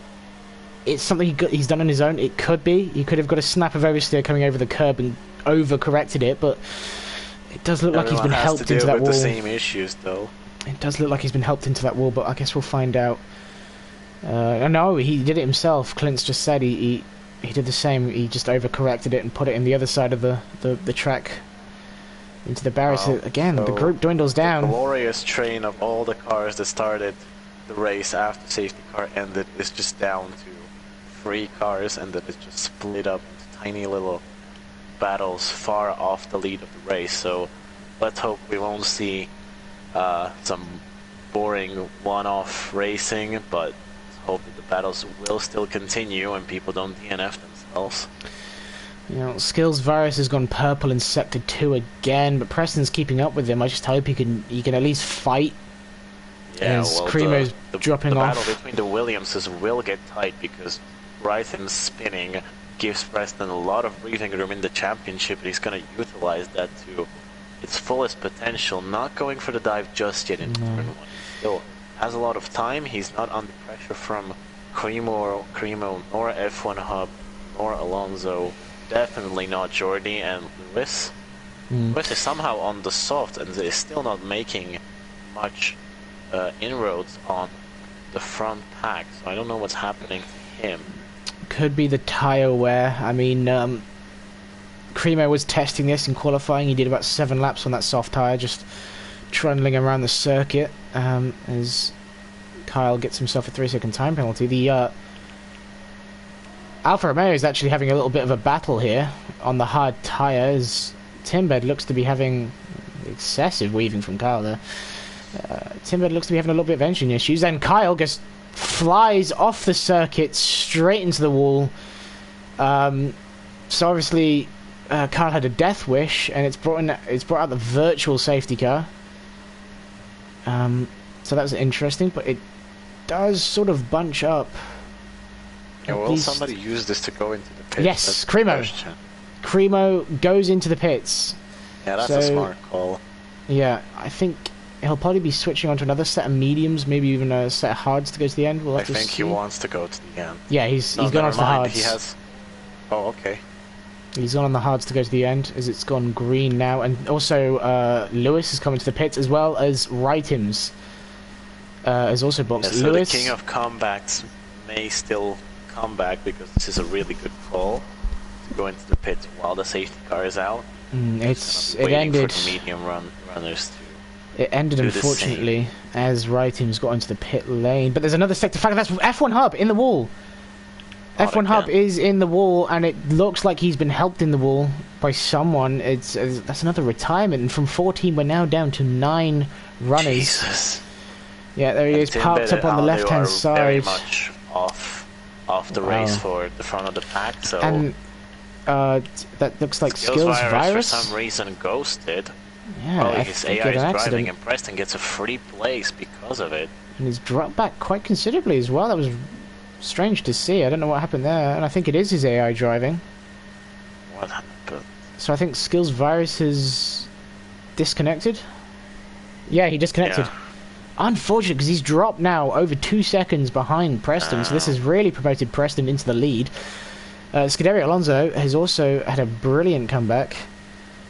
it's something he's done on his own. It could be. He could have got a snap of oversteer coming over the curb and over-corrected it, but it does look like he's been helped into that wall. The same issues, though. It does look like he's been helped into that wall, but I guess we'll find out. No, he did it himself. Clint's just said he did the same. He just over-corrected it and put it in the other side of the track into the barrier. So again, the group dwindles down. The glorious train of all the cars that started the race after safety car ended is just down to 3 cars, and that is just split up into tiny little battles far off the lead of the race, so let's hope we won't see some boring one-off racing, but hope that the battles will still continue and people don't DNF themselves. You know, Skills Virus has gone purple in Sector 2 again, but Preston's keeping up with him. I just hope he can at least fight. Yeah, as well, Cremo's dropping off. The battle between the Williamses will get tight because Rytham spinning gives Preston a lot of breathing room in the championship, and he's going to utilize that to its fullest potential. Not going for the dive just yet in turn 1. Still has a lot of time. He's not under pressure from Cremo, nor F1 Hub, nor Alonso. Definitely not Jordi and Lewis. Lewis is somehow on the soft and is still not making much inroads on the front pack, so I don't know what's happening to him. Could be the tyre wear. I mean, Cremo was testing this in qualifying. He did about 7 laps on that soft tyre, just trundling around the circuit as Kyle gets himself a 3-second time penalty. The Alfa Romeo is actually having a little bit of a battle here on the hard tyre, as Timbed looks to be having excessive weaving from Kyle there. Timbed looks to be having a little bit of engine issues, and Kyle just flies off the circuit straight into the wall. So obviously Kyle had a death wish, and it's brought out the virtual safety car. So that was interesting, but it does sort of bunch up. Yeah, will somebody use this to go into the pits? Yes, Cremo. Cremo goes into the pits. Yeah, that's a smart call. Yeah, I think he'll probably be switching onto another set of mediums, maybe even a set of hards to go to the end. I think he wants to go to the end. Yeah, he's gone on the hards. He has. Oh, okay. He's gone on the hards to go to the end, as it's gone green now, and also Lewis is coming to the pits as well as Rytims has also boxed. Yeah, so Lewis, the king of comebacks may still come back because this is a really good call to go into the pits while the safety car is out. It ended. For the medium runners It ended unfortunately as Rytims got into the pit lane, but there's another sector factor. That's F1 Hub in the wall. F1 Hub is in the wall, and it looks like he's been helped in the wall by someone. That's another retirement, and from 14 we're now down to 9 runners. Jesus. Yeah, there he is, parked up on the left-hand side. Very much off the race for the front of the pack. So and that looks like Skills Virus for some reason ghosted. Yeah, his AI is driving, and Preston gets a free place because of it. And he's dropped back quite considerably as well. That was strange to see. I don't know what happened there, and I think it is his AI driving. What happened? So I think Skills Virus is disconnected. Yeah, he disconnected. Yeah. Unfortunate, because he's dropped now over 2 seconds behind Preston, so this has really promoted Preston into the lead. Scuderia Alonso has also had a brilliant comeback.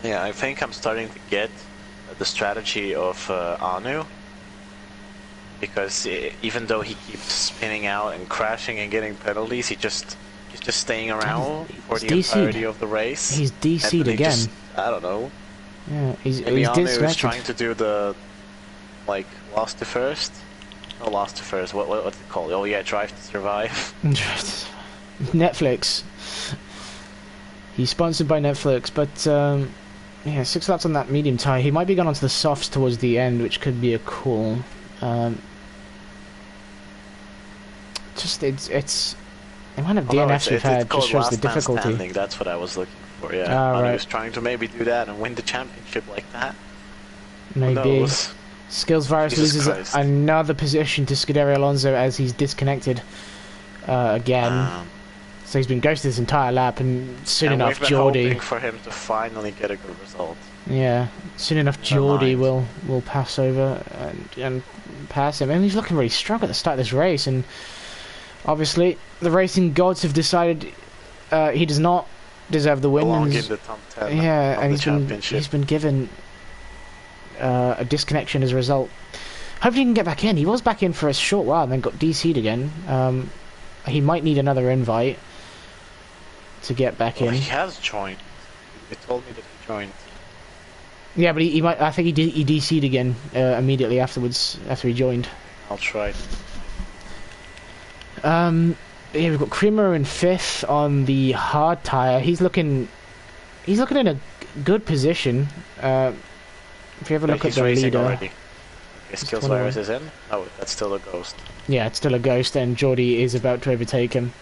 Yeah, I think I'm starting to get the strategy of Anu. Because even though he keeps spinning out and crashing and getting penalties, he's just staying around for the entirety of the race. He's DC'd again. I don't know. Yeah, maybe Anu is trying to do the lost to first. No, lost to first. What's it called? Oh yeah, Drive to Survive. Netflix. He's sponsored by Netflix, but yeah, 6 laps on that medium tyre. He might be going onto the softs towards the end, which could be a call. It's the amount of DNFs we've had just shows the difficulty. Standing, that's what I was looking for. Yeah, I was trying to maybe do that and win the championship like that. Maybe. Skills Virus loses another position to Scuderia Alonso as he's disconnected again. So he's been ghosted this entire lap, and soon enough Jordi. Hoping for him to finally get a good result. Yeah, soon enough Jordi will pass over and pass him. And he's looking really strong at the start of this race, and obviously the racing gods have decided he does not deserve the win. Belong in the top 10 and he's been given a disconnection as a result. Hopefully he can get back in. He was back in for a short while and then got DC'd again. He might need another invite to get back in. He has joined. They told me that he joined. Yeah, but he might. I think he DC'd again immediately afterwards after he joined. I'll try. Yeah, we've got Cremo in 5th on the hard tyre. He's looking he's looking in a good position. If you ever look at the leader, already. Skills virus is in. Oh, that's still a ghost. Yeah, it's still a ghost, and Geordie is about to overtake him.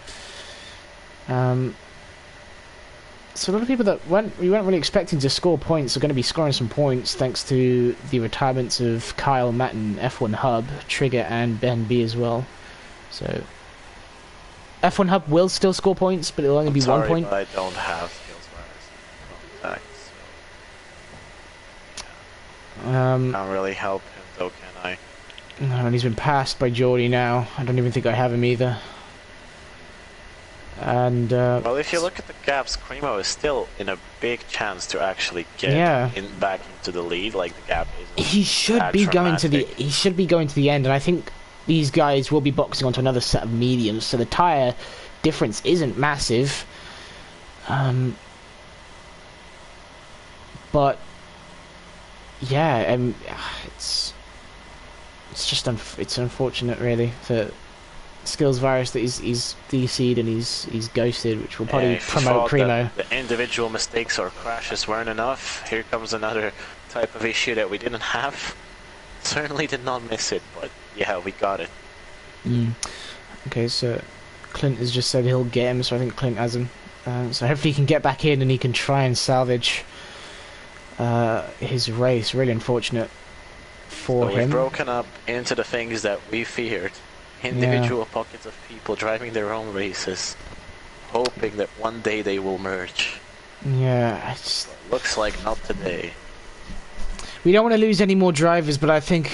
So a lot of people that we weren't really expecting to score points are going to be scoring some points thanks to the retirements of Kyle, Matt, and F1 Hub, Trigger, and Ben B as well. So F1 Hub will still score points, but it'll only be 1 point. But I don't have skills virus contacts. Can't really help him though, can I? No, and he's been passed by Geordie now. I don't even think I have him either. And well, if you look at the gaps, Cremo is still in a big chance to actually get back into the lead. Like the gap is. He should be going to the. He should be going to the end, and I think these guys will be boxing onto another set of mediums, so the tire difference isn't massive. But yeah, it's just it's unfortunate really that Skills Virus that he's DC'd and he's ghosted, which will probably promote Cremo. The individual mistakes or crashes weren't enough. Here comes another type of issue that we didn't have. Certainly did not miss it, but yeah, we got it. Okay, so Clint has just said he'll get him, so I think Clint has him. So hopefully he can get back in and he can try and salvage his race. Really unfortunate for him. We've broken up into the things that we feared. Individual pockets of people driving their own races, hoping that one day they will merge. Yeah, looks like not today. We don't want to lose any more drivers, but I think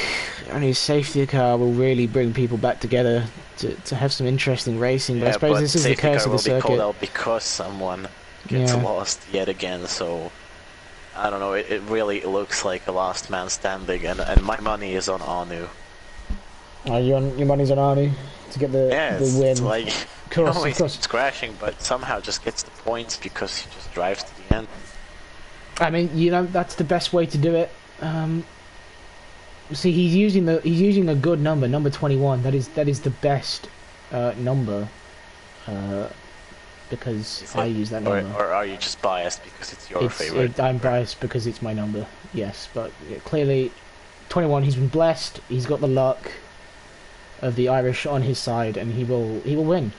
only a safety car will really bring people back together to have some interesting racing. But I suppose this is the curse of the circuit. Called out because someone gets lost yet again, so I don't know. It really looks like a last man standing, and my money is on Anu. Your money's on Arnie to get the win. It's like it's crashing, but somehow just gets the points because he just drives to the end. I mean, that's the best way to do it. See, he's using a good number 21. That is the best number because I use that number. Or are you just biased because it's your favorite? I'm biased because it's my number. Yes, but clearly, 21. He's been blessed. He's got the luck of the Irish on his side, and he will win.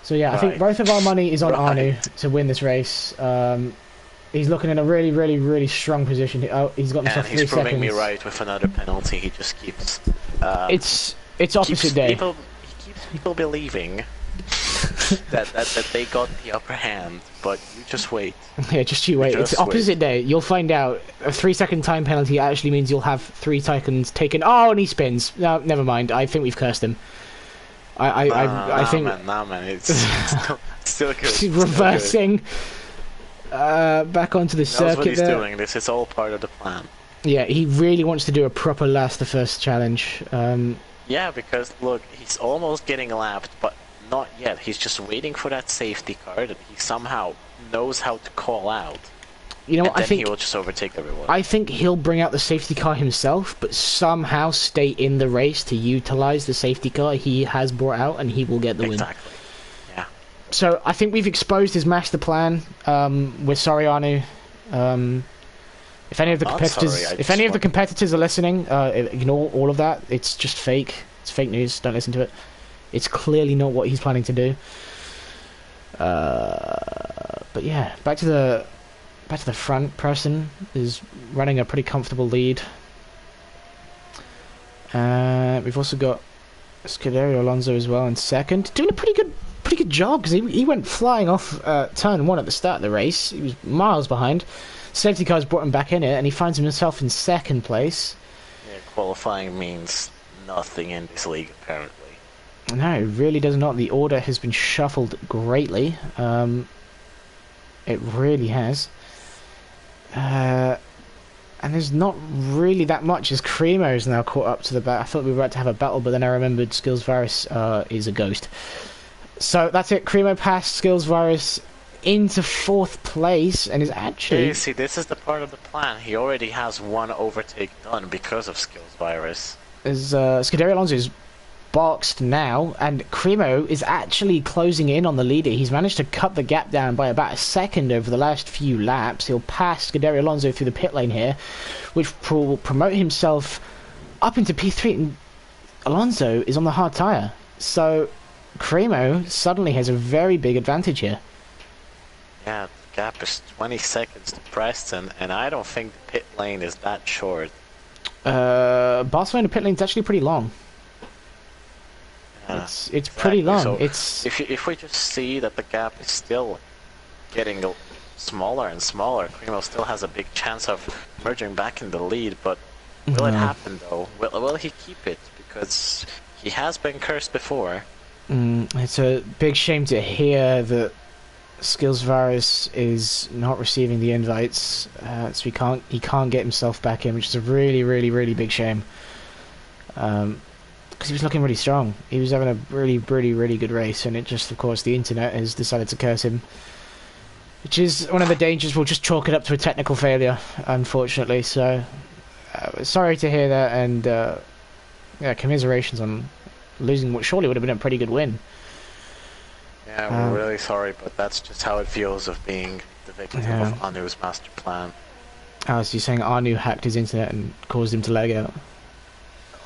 So yeah, I think both of our money is on Anu to win this race. He's looking in a really, really, really strong position. He's got himself 3 seconds. He's proving me right with another penalty. He just keeps. It's opposite day. He keeps people believing that they got the upper hand, but you just wait. Yeah, just you wait. It's opposite day. You'll find out. A 3-second time penalty actually means you'll have 3 seconds taken. Oh, and he spins. No, never mind. I think we've cursed him. I think. Man, it's still good. He's reversing. Back onto the circuit. That's what he's doing. This is all part of the plan. Yeah, he really wants to do a proper last to first challenge. Yeah, because look, he's almost getting lapped, but not yet. He's just waiting for that safety car that he somehow knows how to call out. You know what? I think he will just overtake everyone. I think he'll bring out the safety car himself, but somehow stay in the race to utilize the safety car he has brought out, and he will get the win. Exactly. Yeah. So I think we've exposed his master plan. We're sorry, Anu. If any of the competitors are listening, ignore all of that. It's just fake. It's fake news. Don't listen to it. It's clearly not what he's planning to do. But yeah, back to the front. Person is running a pretty comfortable lead. We've also got Scuderia Alonso as well in second, doing a pretty good job because he went flying off turn 1 at the start of the race. He was miles behind. Safety cars brought him back in it, and he finds himself in second place. Yeah, qualifying means nothing in this league apparently. No, it really does not. The order has been shuffled greatly. It really has. And there's not really that much as Cremo is now caught up to the back. I thought we were about to have a battle, but then I remembered Skills Virus is a ghost. So that's it. Cremo passed Skills Virus into 4th place and is actually... Yeah, see, this is the part of the plan. He already has 1 overtake done because of Skills Virus. Scuderia Alonso is boxed now, and Cremo is actually closing in on the leader. He's managed to cut the gap down by about a second over the last few laps. He'll pass CWR Alonso through the pit lane here, which will promote himself up into P3, and Alonso is on the hard tyre. So Cremo suddenly has a very big advantage here. Yeah, the gap is 20 seconds to Preston, and I don't think the pit lane is that short. Barcelona pit lane's actually pretty long. It's Exactly. pretty long. So It's if we just see that the gap is still getting smaller and smaller, Cremo still has a big chance of merging back in the lead. But will it happen though? Will he keep it? Because he has been cursed before. it's a big shame to hear that Skills Varus is not receiving the invites, so he can't get himself back in, which is a really, really, really big shame. Because he was looking really strong. He was having a really, really, really good race, and it just, of course, the internet has decided to curse him, which is one of the dangers. We'll just chalk it up to a technical failure, unfortunately. So, sorry to hear that, and yeah, commiserations on losing what surely would have been a pretty good win. Yeah, we're really sorry, but that's just how it feels of being the victim of Anu's master plan. Oh, so you're saying Anu hacked his internet and caused him to lag out?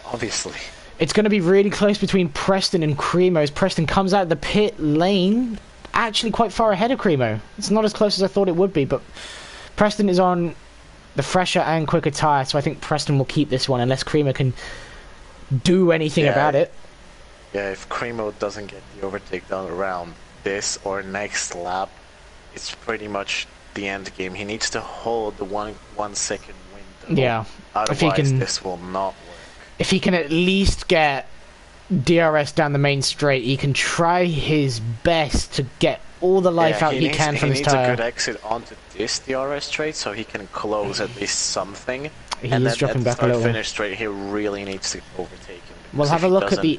Obviously. It's going to be really close between Preston and Cremo, as Preston comes out of the pit lane, actually quite far ahead of Cremo. It's not as close as I thought it would be, but Preston is on the fresher and quicker tyre, so I think Preston will keep this one unless Cremo can do anything about it. Yeah, if Cremo doesn't get the overtake done around this or next lap, it's pretty much the end game. He needs to hold the 1 second window. Yeah. Otherwise, this will not work. If he can at least get DRS down the main straight, he can try his best to get all the life out he can from his tyre. He needs a good exit onto this DRS straight so he can close at least something. He is dropping back a little. Finish straight, he really needs to overtake him. We'll have a look at the...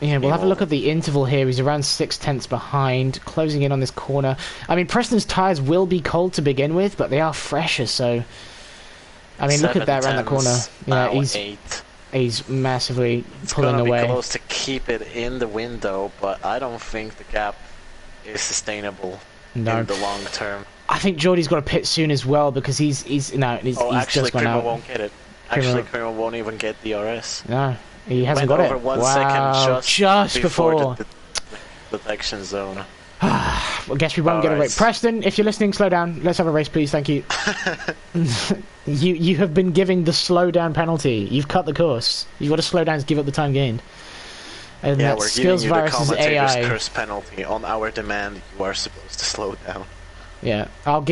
Yeah, we'll have a look at the interval here. He's around 6/10 behind, closing in on this corner. I mean, Preston's tyres will be cold to begin with, but they are fresher, so... I mean, look at that around the corner. Yeah, he's massively pulling away. It's gonna be close to keep it in the window, but I don't think the gap is sustainable in the long term. I think Jordy's got to pit soon as well, because he's just gone out. Cremo won't get it. Actually, Cremo won't even get DRS. No. He hasn't got it. Over 1 second just before the detection zone. I guess we won't get a race. Preston, if you're listening, slow down. Let's have a race, please. Thank you. You have been giving the slow down penalty. You've cut the course. You've got to slow down to give up the time gained. And yeah, that we're Skills giving you the Virus's commentator's AI. curse penalty. On our demand, you are supposed to slow down. Yeah, I'll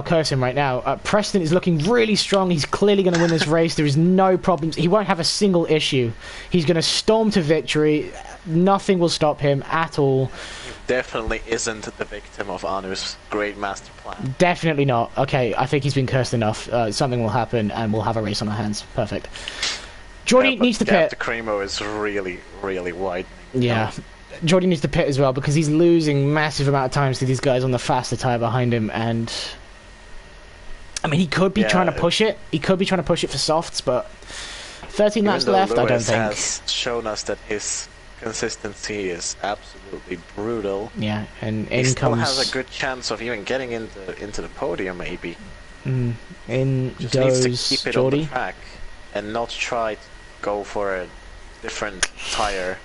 curse him right now. Preston is looking really strong. He's clearly going to win this race. There is no problems. He won't have a single issue. He's going to storm to victory. Nothing will stop him at all. He definitely isn't the victim of Anu's great master plan. Definitely not. Okay, I think he's been cursed enough. Something will happen, and we'll have a race on our hands. Perfect. Jordy needs to pit. The Cremo is really, really wide. Yeah. Jordy needs to pit as well, because he's losing massive amount of times to these guys on the faster tyre behind him, and I mean, he could be trying to push it. He could be trying to push it for softs, but 13 laps left, I don't think. Has shown us that his consistency is absolutely brutal. Yeah, and he still has a good chance of even getting into the podium, maybe. Just goes needs to keep it Jordy on the track and not try to go for a different tyre.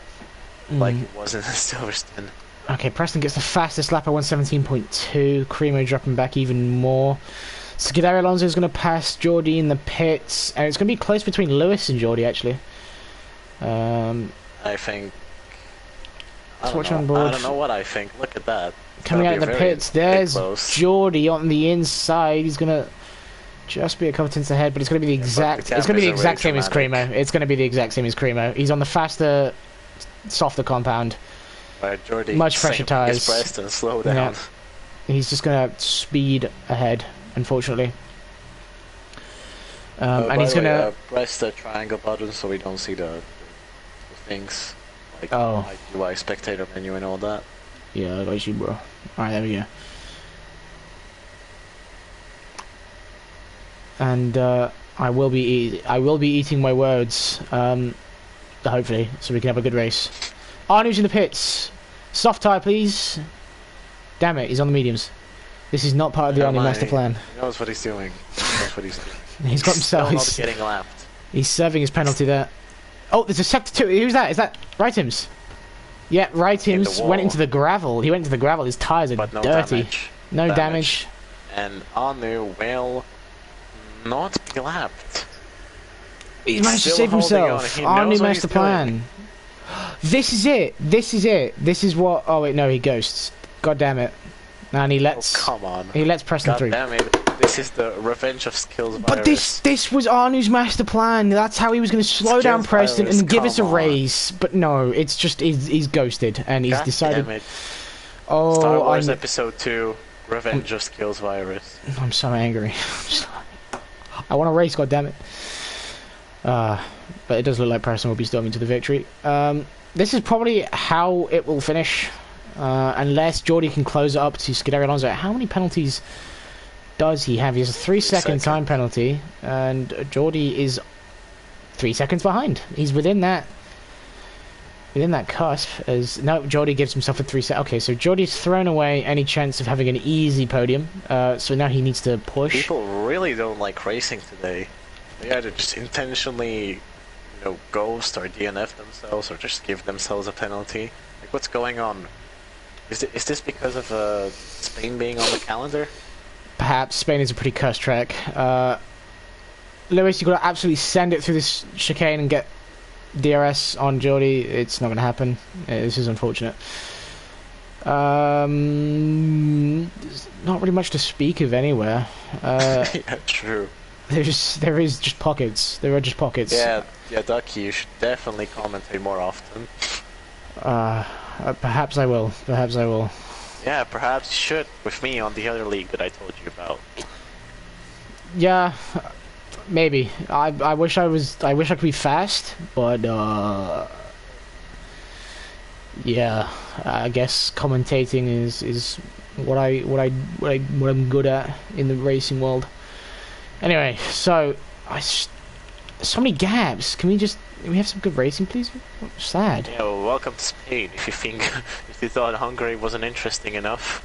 Like it was in Silverstone. Okay, Preston gets the fastest lap at 117.2. Cremo dropping back even more. CWR Alonso is going to pass Jordy in the pits, and it's going to be close between Lewis and Jordy, actually. I think. I don't know what I think. Look at that. Coming out of the pits, there's Jordy on the inside. He's going to just be a couple tenths ahead, but it's going to be the exact. It's going to be the exact same as Cremo. It's going to be the exact same as Cremo. He's on the faster, softer compound. Jordy, much fresher tyres. Preston, slow down. Yeah. He's just going to speed ahead, unfortunately. And he's going to press the triangle button so we don't see the things like UI spectator menu and all that. Yeah, I got you, bro. Alright, there we go. And I will be eating my words. hopefully, so we can have a good race. Arnu's in the pits. Soft tyre, please. Damn it, he's on the mediums. This is not part of the Arnu master plan. He knows what he's doing. He's got himself. Still not getting lapped. He's serving his penalty there. Oh, there's a sector 2. Who's that? Is that Rightims? Yeah, Rightims went into the gravel. He went into the gravel. His tyres are no dirty. Damage. No damage. And Arnu will not be lapped. He's managed to save himself. Arnu master plan. This is it. This is it. This is what... Oh, wait, no, he ghosts. God damn it. And he lets... Oh, come on. He lets Preston through. God damn it. This is the revenge of Skills But Virus. this was Arnu's master plan. That's how he was going to slow down Preston Virus, and give us a on. race. But no, it's just... He's ghosted. And he's God decided... Damn it. Oh, Star Wars Episode 2, Revenge of Skills Virus. I'm so angry. I want to race, goddammit. But it does look like Preston will be storming to the victory. This is probably how it will finish. Unless Geordie can close it up to Scuderia Alonso. How many penalties does he have? He has a 3-second time penalty. And Geordie is 3 seconds behind. He's within that cusp. As no, Geordie gives himself a 3 second. Okay, so Geordie's thrown away any chance of having an easy podium. So now he needs to push. People really don't like racing today. They either just intentionally, ghost or DNF themselves, or just give themselves a penalty. Like, what's going on? Is this because of Spain being on the calendar? Perhaps. Spain is a pretty cursed track. Lewis, you've got to absolutely send it through this chicane and get DRS on Geordie. It's not going to happen. This is unfortunate. There's not really much to speak of anywhere. Yeah, true. There is just pockets. There are just pockets. Yeah, Ducky, you should definitely commentate more often. Perhaps I will. Perhaps I will. Yeah, perhaps you should, with me on the other league that I told you about. Yeah, maybe. I wish I could be fast, but yeah, I guess commentating is what I'm good at in the racing world. Anyway, so so many gaps. Can we have some good racing, please? Sad. Yeah, well, welcome to Spain. If you thought Hungary wasn't interesting enough,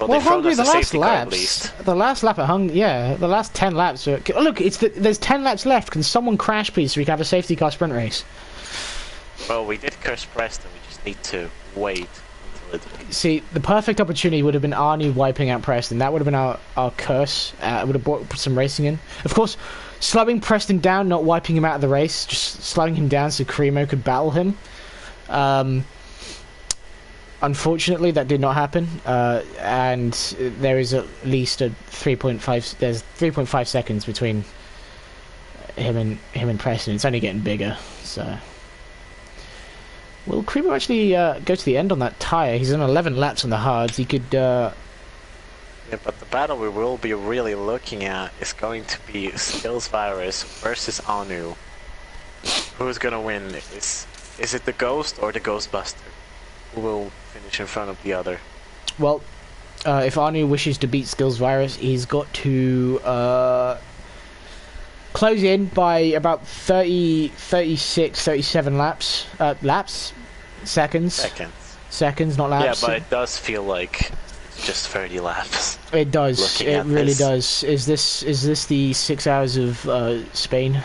well Hungary, the last laps, the last lap at the last 10 laps. Look, there's 10 laps left. Can someone crash, please, so we can have a safety car sprint race? Well, we did curse Preston. We just need to wait. See, the perfect opportunity would have been Arnu wiping out Preston. That would have been our curse. It would have brought some racing in. Of course, slowing Preston down, not wiping him out of the race, just slowing him down so Cremo could battle him. Unfortunately, that did not happen. And there is at least a 3.5. There's 3.5 seconds between him and Preston. It's only getting bigger. So. Will Cremo actually go to the end on that tyre? He's on 11 laps on the hards. He could... Yeah, but the battle we will be really looking at is going to be Skills Virus versus Arnu. Who's gonna win? Is it the Ghost or the Ghostbuster? Who will finish in front of the other? Well, if Arnu wishes to beat Skills Virus, he's got to... close in by about 30, 36, 37 laps. Seconds, not laps. Yeah, but it does feel like it's just 30 laps. It does. It really does. Is this the 6 hours of Spain?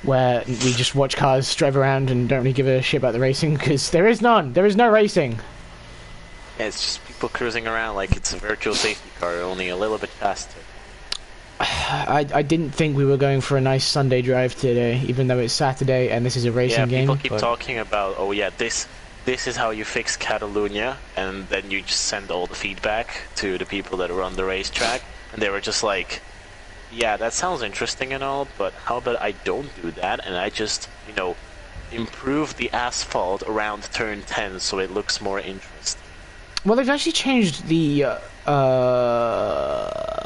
Where we just watch cars drive around and don't really give a shit about the racing? Because there is none. There is no racing. Yeah, it's just people cruising around like it's a virtual safety car, only a little bit faster. I didn't think we were going for a nice Sunday drive today, even though it's Saturday and this is a racing game. Yeah, people keep talking about, oh yeah, this is how you fix Catalonia, and then you just send all the feedback to the people that are on the racetrack, and they were just like, yeah, that sounds interesting and all, but how about I don't do that, and I just, improve the asphalt around turn 10 so it looks more interesting. Well, they've actually changed the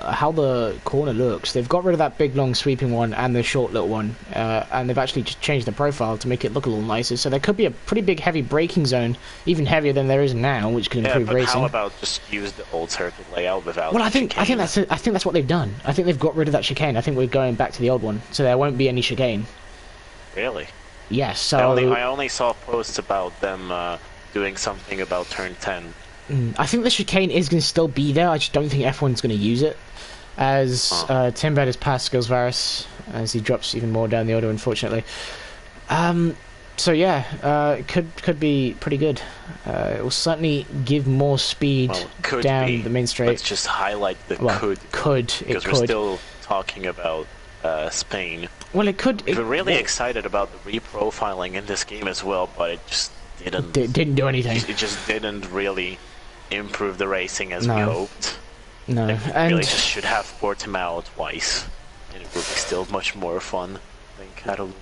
how the corner looks. They've got rid of that big long sweeping one and the short little one, and they've actually just changed the profile to make it look a little nicer. So there could be a pretty big heavy braking zone, even heavier than there is now, which can improve racing. How about just use the old circuit layout without? Well, I think that's what they've done. I think they've got rid of that chicane. I think we're going back to the old one, so there won't be any chicane. Really? Yes, so I only saw posts about them doing something about turn 10. I think the chicane is going to still be there. I just don't think F1's going to use it. As Tim Bed has passed Skills Varus as he drops even more down the order, unfortunately. So yeah, it could be pretty good. It will certainly give more speed down the main straight. Let's just highlight the could. Because we're still talking about Spain. Well, it could. We're really excited about the reprofiling in this game as well, but it just didn't do anything. It just didn't really improve the racing as we hoped. No, and really just should have Portimao twice, and it would be still much more fun than Catalunya.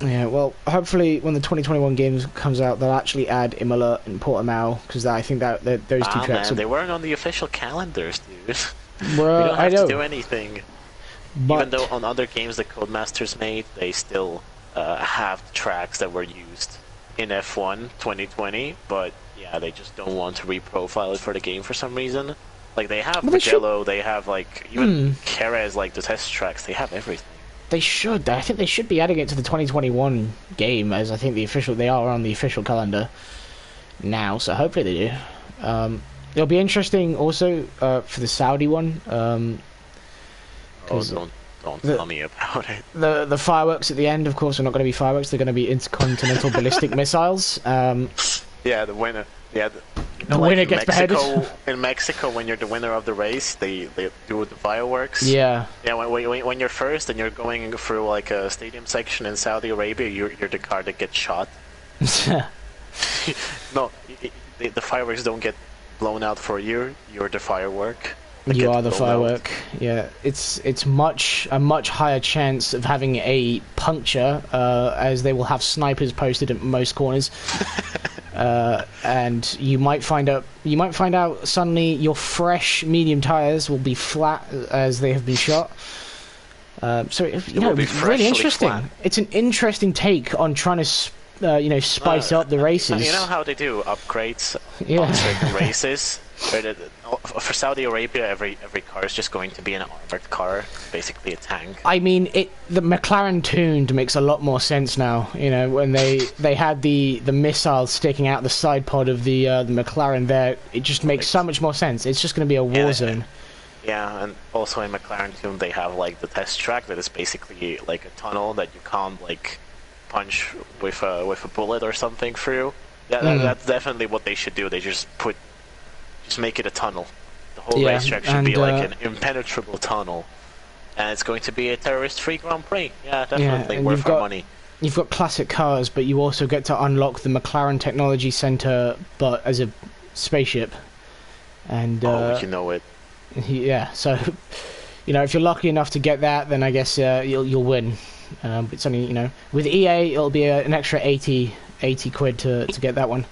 Yeah, well, hopefully when the 2021 games comes out, they'll actually add Imola and Portimao, because I think that those two tracks. They weren't on the official calendars, dude. Well, we don't have to do anything. But even though on other games that Codemasters made, they still have tracks that were used in F1 2020, but yeah, they just don't want to reprofile it for the game for some reason. Like, they have Mugello, they have, like, even Jerez, like, the test tracks, they have everything. They should. I think they should be adding it to the 2021 game, as I think they are on the official calendar now, so hopefully they do. It'll be interesting also for the Saudi one. Don't tell me about it. The fireworks at the end, of course, are not going to be fireworks, they're going to be intercontinental ballistic missiles. Yeah, the winner. Yeah, the winner gets beheaded. In Mexico, when you're the winner of the race, they do the fireworks. Yeah. Yeah, when you're first and you're going through like a stadium section in Saudi Arabia, you're the car that gets shot. No, the fireworks don't get blown out for you. You're the firework. You are the firework. Yeah, it's a much higher chance of having a puncture, as they will have snipers posted at most corners. And you might find out suddenly your fresh medium tires will be flat as they have been shot. So it's really interesting. Flat. It's an interesting take on trying to spice up the races. You know how they do upgrades on certain races? For Saudi Arabia, every car is just going to be an armored car, basically a tank. I mean, the McLaren tuned makes a lot more sense now. You know, when they had the missile sticking out the side pod of the McLaren there, it just makes so much more sense. It's just going to be a war zone. Yeah, and also in McLaren tuned they have like the test track that is basically like a tunnel that you can't like punch with a bullet or something through. Yeah, that's definitely what they should do. They just make it a tunnel. The whole racetrack should be like an impenetrable tunnel, and it's going to be a terrorist-free Grand Prix. Yeah, definitely worth our money. You've got classic cars, but you also get to unlock the McLaren Technology Center, but as a spaceship. And you know it. Yeah, so if you're lucky enough to get that, then I guess you'll win. It's only with EA it'll be an extra 80 quid to get that one.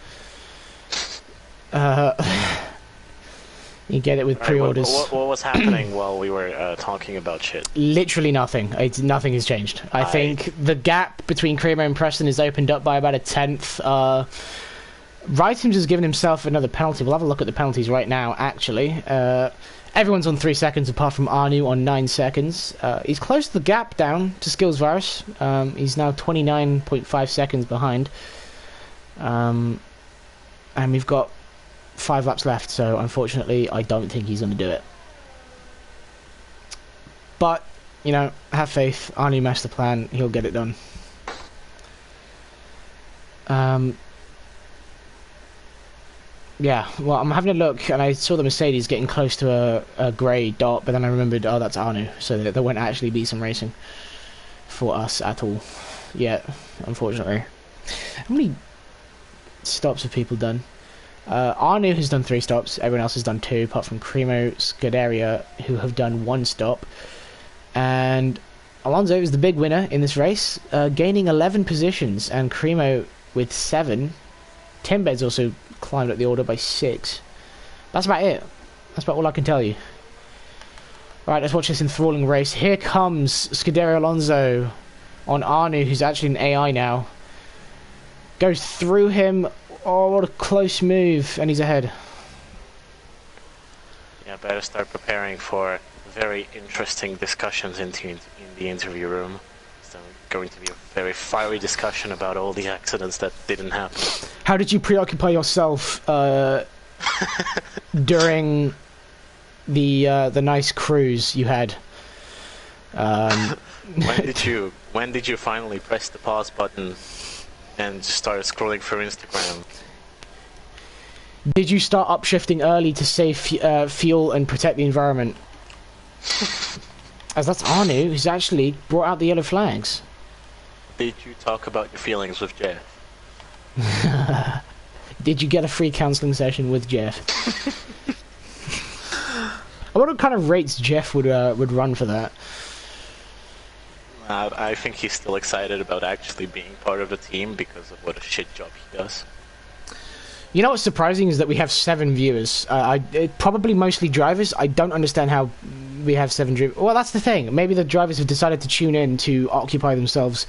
You get it with pre-orders. What was happening while we were talking about shit? Literally nothing. Nothing has changed. I think the gap between Creamer and Preston is opened up by about a tenth. Writings has given himself another penalty. We'll have a look at the penalties right now, actually. Everyone's on 3 seconds apart from Arnu on 9 seconds. He's closed the gap down to Skills Varus. He's now 29.5 seconds behind. And we've got 5 laps left, so unfortunately I don't think he's going to do it. But, have faith. Arnu master plan. He'll get it done. Yeah, well, I'm having a look, and I saw the Mercedes getting close to a grey dot, but then I remembered, oh, that's Arnu, so there won't actually be some racing for us at all yet, unfortunately. How many stops have people done? Arnu has done 3 stops, everyone else has done 2, apart from Cremo, Scuderia, who have done 1 stop. And Alonso is the big winner in this race, gaining 11 positions, and Cremo with 7. Timbed's also climbed up the order by 6. That's about it. That's about all I can tell you. Alright, let's watch this enthralling race. Here comes Scuderia Alonso on Arnu, who's actually an AI now. Goes through him. Oh, what a close move, and he's ahead. Yeah, better start preparing for very interesting discussions in the interview room. So going to be a very fiery discussion about all the accidents that didn't happen. How did you preoccupy yourself during the nice cruise you had? When did you finally press the pause button and start scrolling through Instagram? Did you start upshifting early to save fuel and protect the environment? As that's Anu who's actually brought out the yellow flags. Did you talk about your feelings with Jeff? Did you get a free counselling session with Jeff? I wonder what kind of rates Jeff would run for that. I think he's still excited about actually being part of the team because of what a shit job he does. You know what's surprising is that we have 7 viewers. Probably mostly drivers. I don't understand how we have 7 drivers. Well, that's the thing. Maybe the drivers have decided to tune in to occupy themselves.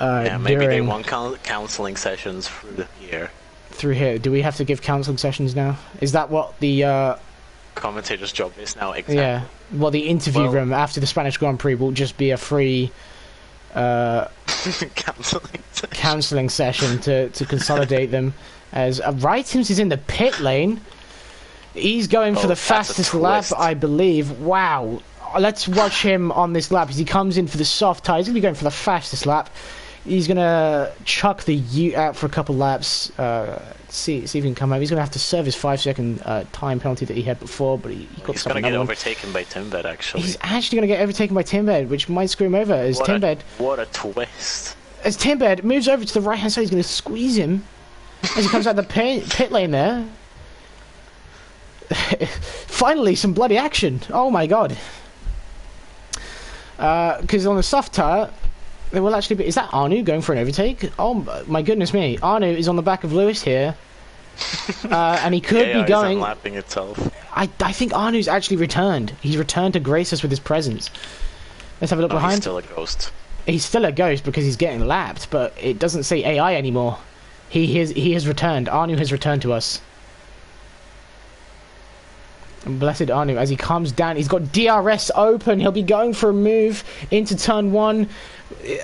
Yeah, maybe they want counselling sessions through here. Through here. Do we have to give counselling sessions now? Is that what the commentator's job is now? Exactly. Yeah. Well, the interview room after the Spanish Grand Prix will just be a free counselling session to consolidate them. As Wrightons is in the pit lane. He's going for the fastest lap, I believe. Wow. Let's watch him on this lap as he comes in for the soft tyre. He's going to be going for the fastest lap. He's going to chuck the Ute out for a couple laps. See if he can come out. He's going to have to serve his 5-second time penalty that he had before, but he got he's going to get overtaken by Timbed, actually. He's actually going to get overtaken by Timbed, which might screw him over. As what a twist. As Timbed moves over to the right-hand side, he's going to squeeze him as he comes out the pit lane there. Finally, some bloody action. Oh my god. Because on the soft tyre, there will actually be... Is that Anu going for an overtake? Oh my goodness me. Anu is on the back of Lewis here. And he could be going... He's unlapping itself. I think Anu's actually returned. He's returned to grace us with his presence. Let's have a look behind. He's still a ghost. He's still a ghost because he's getting lapped, but it doesn't say AI anymore. He has returned. Anu has returned to us. And blessed Anu, as he comes down, he's got DRS open. He'll be going for a move into turn 1.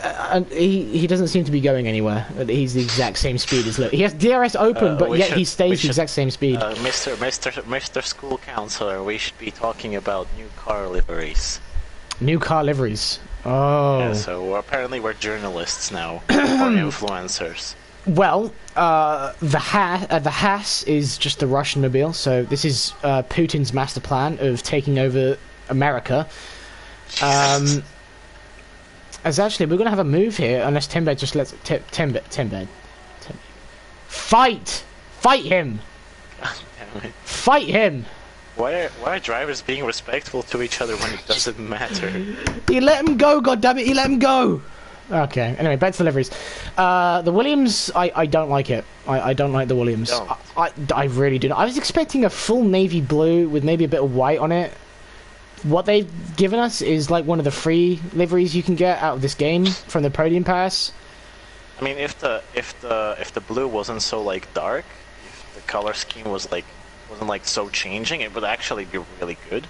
And he doesn't seem to be going anywhere. He's the exact same speed as Lewis. He has DRS open, but yet he stays the exact same speed. Mr. School Counselor, we should be talking about new car liveries. New car liveries. Oh. Yeah, so apparently we're journalists now, or influencers. Well, the Haas is just a Russian mobile, so this is Putin's master plan of taking over America. As actually, we're going to have a move here, unless Timbed just lets... Timbed. Fight! Fight him! God damn it. Fight him! Why are drivers being respectful to each other when it doesn't matter? He let him go, goddammit, he let him go! Okay, anyway, back to the liveries. The Williams, I don't like it. I don't like the Williams. I really do not. I was expecting a full navy blue with maybe a bit of white on it. What they've given us is like one of the free liveries you can get out of this game from the podium pass. I mean, if the blue wasn't so like dark, if the color scheme wasn't like so changing, it would actually be really good.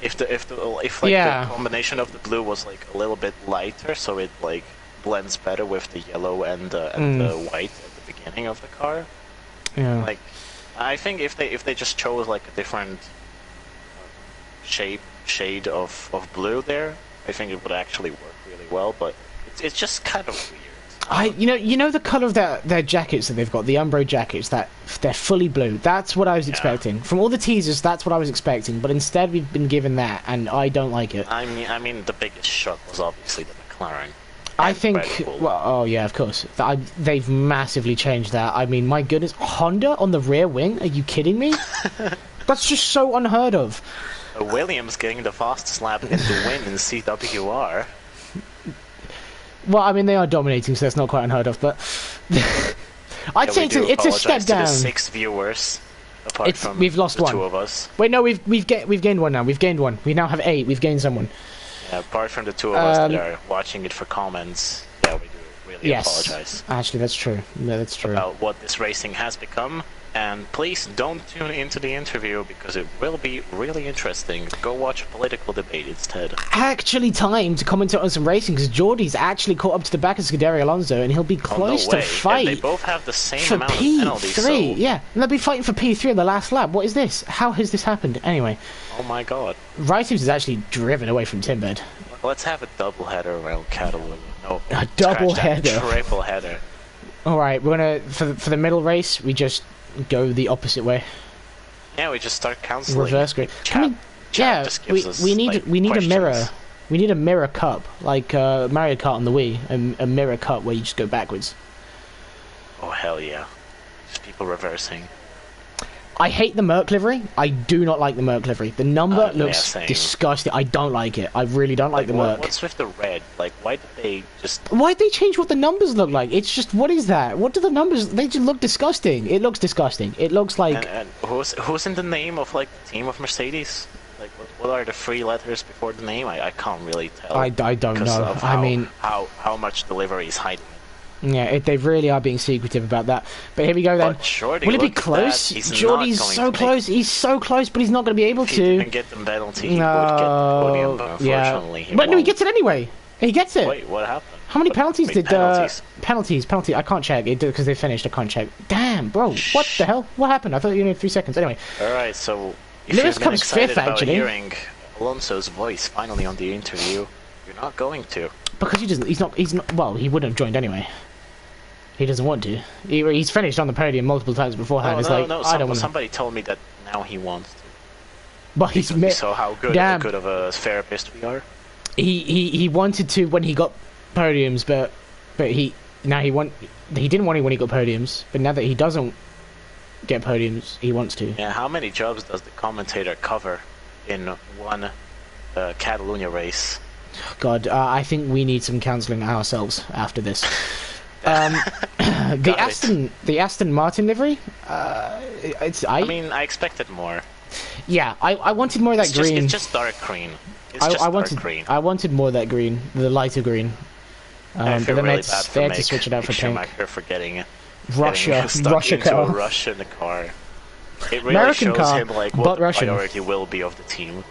If the combination of the blue was like a little bit lighter, so it like blends better with the yellow and the white at the beginning of the car. Yeah. Like, I think if they just chose like a different shade of blue there, I think it would actually work really well. But it's just kind of weird. You know the color of their jackets that they've got, the Umbro jackets, that they're fully blue. That's what I was expecting from all the teasers. That's what I was expecting, but instead we've been given that, and I don't like it. I mean, the biggest shock was obviously the McLaren. I think. Well, oh yeah, of course. They've massively changed that. I mean, my goodness, Honda on the rear wing? Are you kidding me? That's just so unheard of. Williams getting the fastest lap in the win in CWR. Well, I mean, they are dominating, so that's not quite unheard of, but I'd say it's a step down. To the 6 viewers, apart from we've lost the one. 2 of us. Wait, no, we've gained one now. We've gained one. We now have 8. We've gained someone. Yeah, apart from the 2 of us that are watching it for comments, yeah, we do. really Yes, apologize. actually, that's true. Yeah, that's true. About what this racing has become. And please don't tune into the interview because it will be really interesting. Go watch a political debate instead. Actually, time to comment on some racing because Geordie's actually caught up to the back of Scuderia Alonso, and he'll be close to fight. And they both have the same for amount P3, of penalties. So... yeah, and they'll be fighting for P3 in the last lap. What is this? How has this happened? Anyway. Oh my god. Writings is actually driven away from Timbed. Let's have a double header around Catalunya. No, a double header. Triple header. Alright, we're gonna, for the middle race, we just go the opposite way. Yeah, we just start cancelling. Reverse grid. We need a mirror. We need a mirror cup, like Mario Kart on the Wii, a mirror cup where you just go backwards. Oh hell yeah! Just people reversing. I hate the Merc livery. I do not like the Merc livery. The number looks yeah, disgusting. I don't like it. I really don't like the Merc. What's with the red? Like, why did they just... Why'd they change what the numbers look like? It's just, what is that? What do the numbers... They just look disgusting. It looks disgusting. It looks like... And who's in the name of, like, the team of Mercedes? Like, what are the 3 letters before the name? I can't really tell. I don't know. I mean... How much the livery is hiding. Yeah, they really are being secretive about that. But here we go then. Jordi, will it be close? Jordy's so close. He's so close, but he's not going to be able to. If he didn't get the penalty, he would get the podium, but unfortunately But no, he gets it anyway. He gets it. Wait, what happened? How many penalties did... Penalties? Penalty. I can't check. It because they finished. I can't check. Damn, bro. What the hell? What happened? I thought you needed 3 seconds. Anyway. Alright, so... Lewis comes fifth, actually. Hearing Alonso's voice finally on the interview, you're not going to. Because he doesn't... He's not... Well, he wouldn't have joined anyway. He doesn't want to. He's finished on the podium multiple times beforehand. I don't want. Somebody told me that now he wants to. But he's so how good of a therapist we are. He wanted to when he got podiums, but he didn't want it when he got podiums. But now that he doesn't get podiums, he wants to. Yeah. How many jobs does the commentator cover in one Catalunya race? God, I think we need some counselling ourselves after this. The Aston Martin livery. I mean, I expected more. Yeah, I wanted more of that green. It's just dark green. I wanted more of that green, the lighter green. I feel but then really they had to switch it out for pink. For getting Russia car. A Russian car. It really American shows car, him like what but the Russian. priority will be of the team.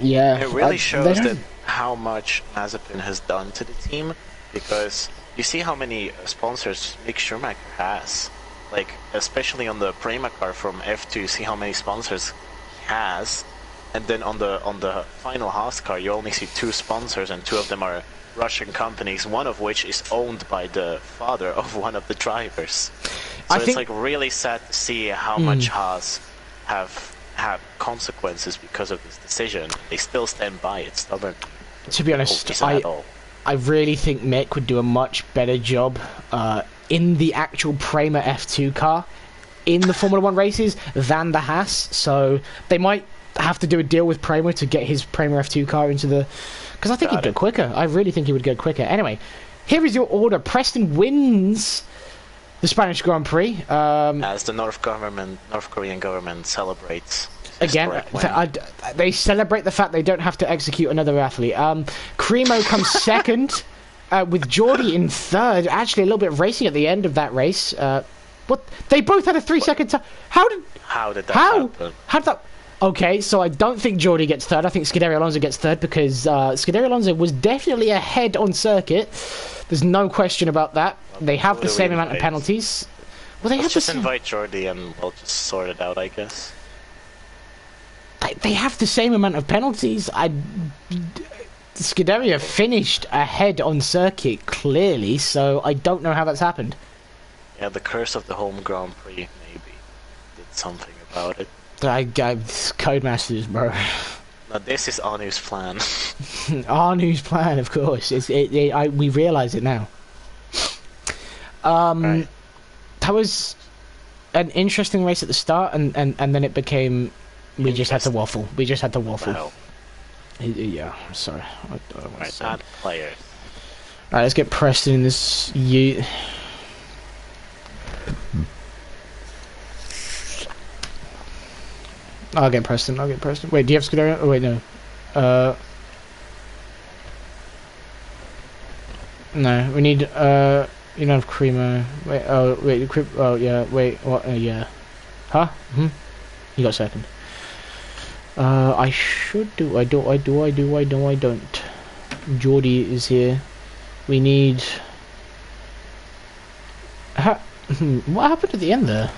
Yeah, it really shows that how much Mazepin has done to the team, because you see how many sponsors Mick Schumacher has. Like, especially on the Prema car from F2, you see how many sponsors he has, and then on the final Haas car, you only see 2 sponsors, and 2 of them are Russian companies, one of which is owned by the father of one of the drivers. So it's like really sad to see how much Haas have had consequences because of this decision. They still stand by it stubbornly. To be honest, I really think Mick would do a much better job in the actual Prema F2 car in the Formula 1 races than the Haas, so they might have to do a deal with Prema to get his Prema F2 car into the... Because I think he'd go quicker. I really think he would go quicker. Anyway, here is your order. Preston wins the Spanish Grand Prix. As the North Korean government celebrates... Again, they celebrate the fact they don't have to execute another athlete. Cremo comes second, with Jordi in third. Actually, a little bit of racing at the end of that race. What? They both had a 3-second time. How did that happen? How did that... Okay, so I don't think Jordi gets third. I think Scuderia Alonso gets third because Scuderia Alonso was definitely ahead on circuit. There's no question about that. They have the same amount of penalties. Well, Let's just invite Jordi and we'll just sort it out, I guess. They have the same amount of penalties. Scuderia finished ahead on circuit, clearly, so I don't know how that's happened. Yeah, the curse of the home Grand Prix, maybe, did something about it. Codemasters, bro. Now this is Anu's plan. Anu's plan, of course. We realise it now. Right. That was an interesting race at the start, and then it became... We just had to waffle. Wow. Yeah, I'm sorry. Right, add players. Alright, let's get Preston in this... I'll get Preston. Wait, do you have Scuderia? Oh, wait, no. No, we need, you don't have Creamo. Wait, oh, wait, oh, yeah, wait, what, yeah. Huh? You got second. I should do, I don't. Geordie is here. We need... what happened at the end there?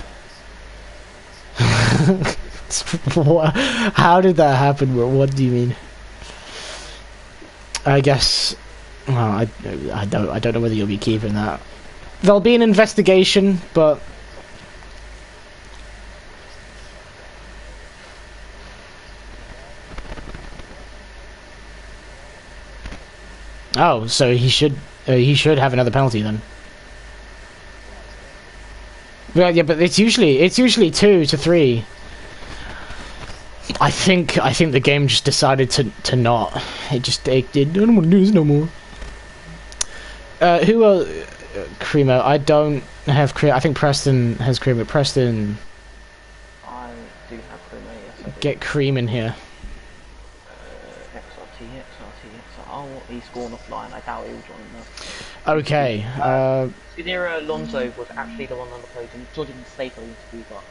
How did that happen? What do you mean? I guess... Well, I don't know whether you'll be keeping that. There'll be an investigation, but... Oh, so he should have another penalty then. Well, yeah, but it's usually 2 to 3. I think the game just decided to not. It did. I don't want to do this no more. Who else? Creamo. I don't have Creamo. I think Preston has Creamo. Preston. I do have Creamo, yes. I do. Get Cream in here. XRT. Oh, he's gone offline. I doubt he'll join now. Okay. Scudero Alonso was actually the one on the podium. Jordan didn't stay for the interview, but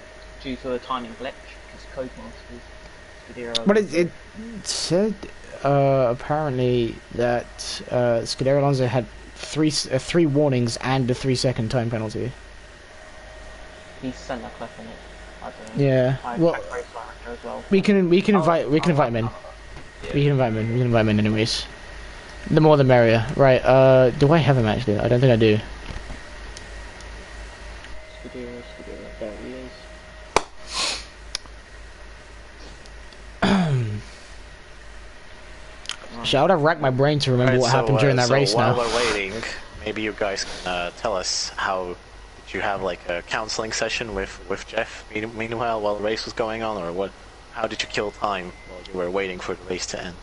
due to a timing glitch, because Codemasters, Scudero. But it said apparently that Scudero Alonso had three warnings and a 3-second time penalty. He's sent a clip on it. I don't know. Yeah. Well, as well. we can invite him in. We can invite him in anyways. The more the merrier. Right, do I have him actually? I don't think I do. Scudero, there he is. Shit, I would have racked my brain to remember what happened during that race while now. we're waiting, maybe you guys can tell us how did you have like a counseling session with Jeff meanwhile while the race was going on, or what? How did you kill time while you were waiting for the race to end?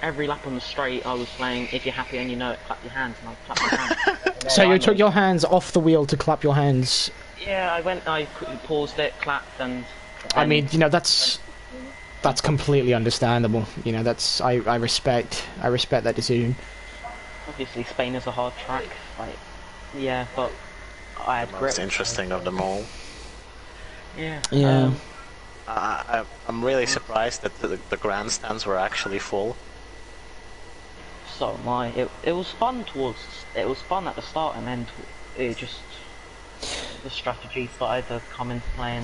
Every lap on the straight, I was playing "If You're Happy and You Know It, Clap Your Hands," and I clapped my hands. So you took your hands off the wheel to clap your hands. Yeah, I quickly paused it, clapped, and. I mean, you know, that's completely understandable. You know, I respect that decision. Obviously, Spain is a hard track. Like, yeah, but I had the grip. most interesting of them all. Yeah. Yeah. I'm really surprised that the grandstands were actually full. So am I. It was fun it was fun at the start, and then the strategy started to come into play.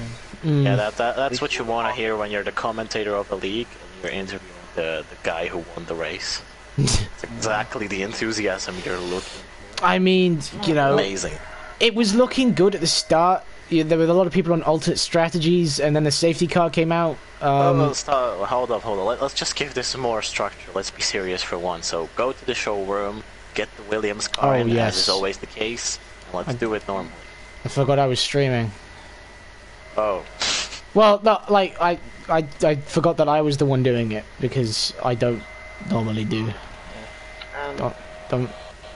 And yeah, that's what you want to hear when you're the commentator of a league and you're interviewing the guy who won the race. It's exactly the enthusiasm you're looking for. I mean, you know, amazing. It was looking good at the start. Yeah, there were a lot of people on alternate strategies, and then the safety car came out. Hold up. Let's just give this more structure. Let's be serious for once. So go to the showroom, get the Williams car in, as is always the case, and let's do it normally. I forgot I was streaming. Oh. Well, no, like I forgot that I was the one doing it because I don't normally do. Don't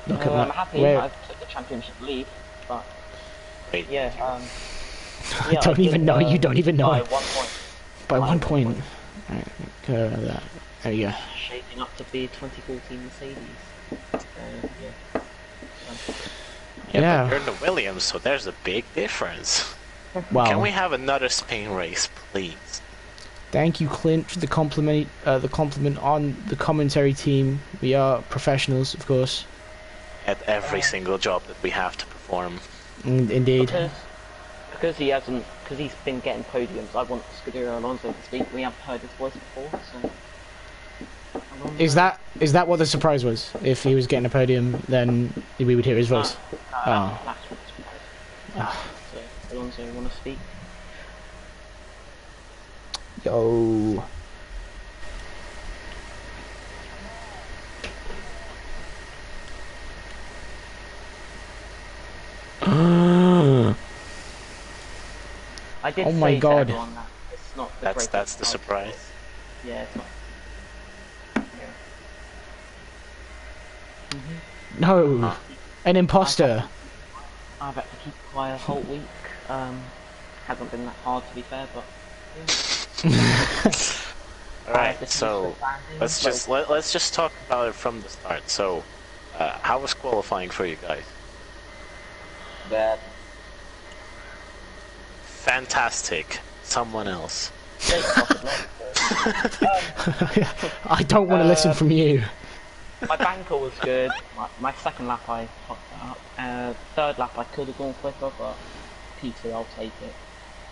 look at I'm that. happy I took the championship lead, but yeah. I don't even know. You don't even know. By 1 point. By 1 point. Right, that. There you go. Shaping up to be 2014 Mercedes. Yeah, but you're in the Williams, so there's a big difference. Wow. Can we have another Spain race, please? Thank you, Clint, for the compliment on the commentary team. We are professionals, of course. At every single job that we have to perform. Indeed. Because he's been getting podiums. I want Scudero Alonso to speak. We haven't heard his voice before, so. Is that what the surprise was? If he was getting a podium, then we would hear his voice. That's what the surprise. So, Alonso, you want to speak? Yo. I did oh my say god. To everyone that it's not the that's the surprise. Yeah, it's not. No, an imposter. I've had to keep quiet a whole week. Hasn't been that hard to be fair, but. Alright, so let's just talk about it from the start. So, How was qualifying for you guys? Bad. Fantastic. Someone else. I don't want to listen from you. My banker was good. My second lap I fucked that up. Third lap I could have gone quicker, but P2 I'll take it.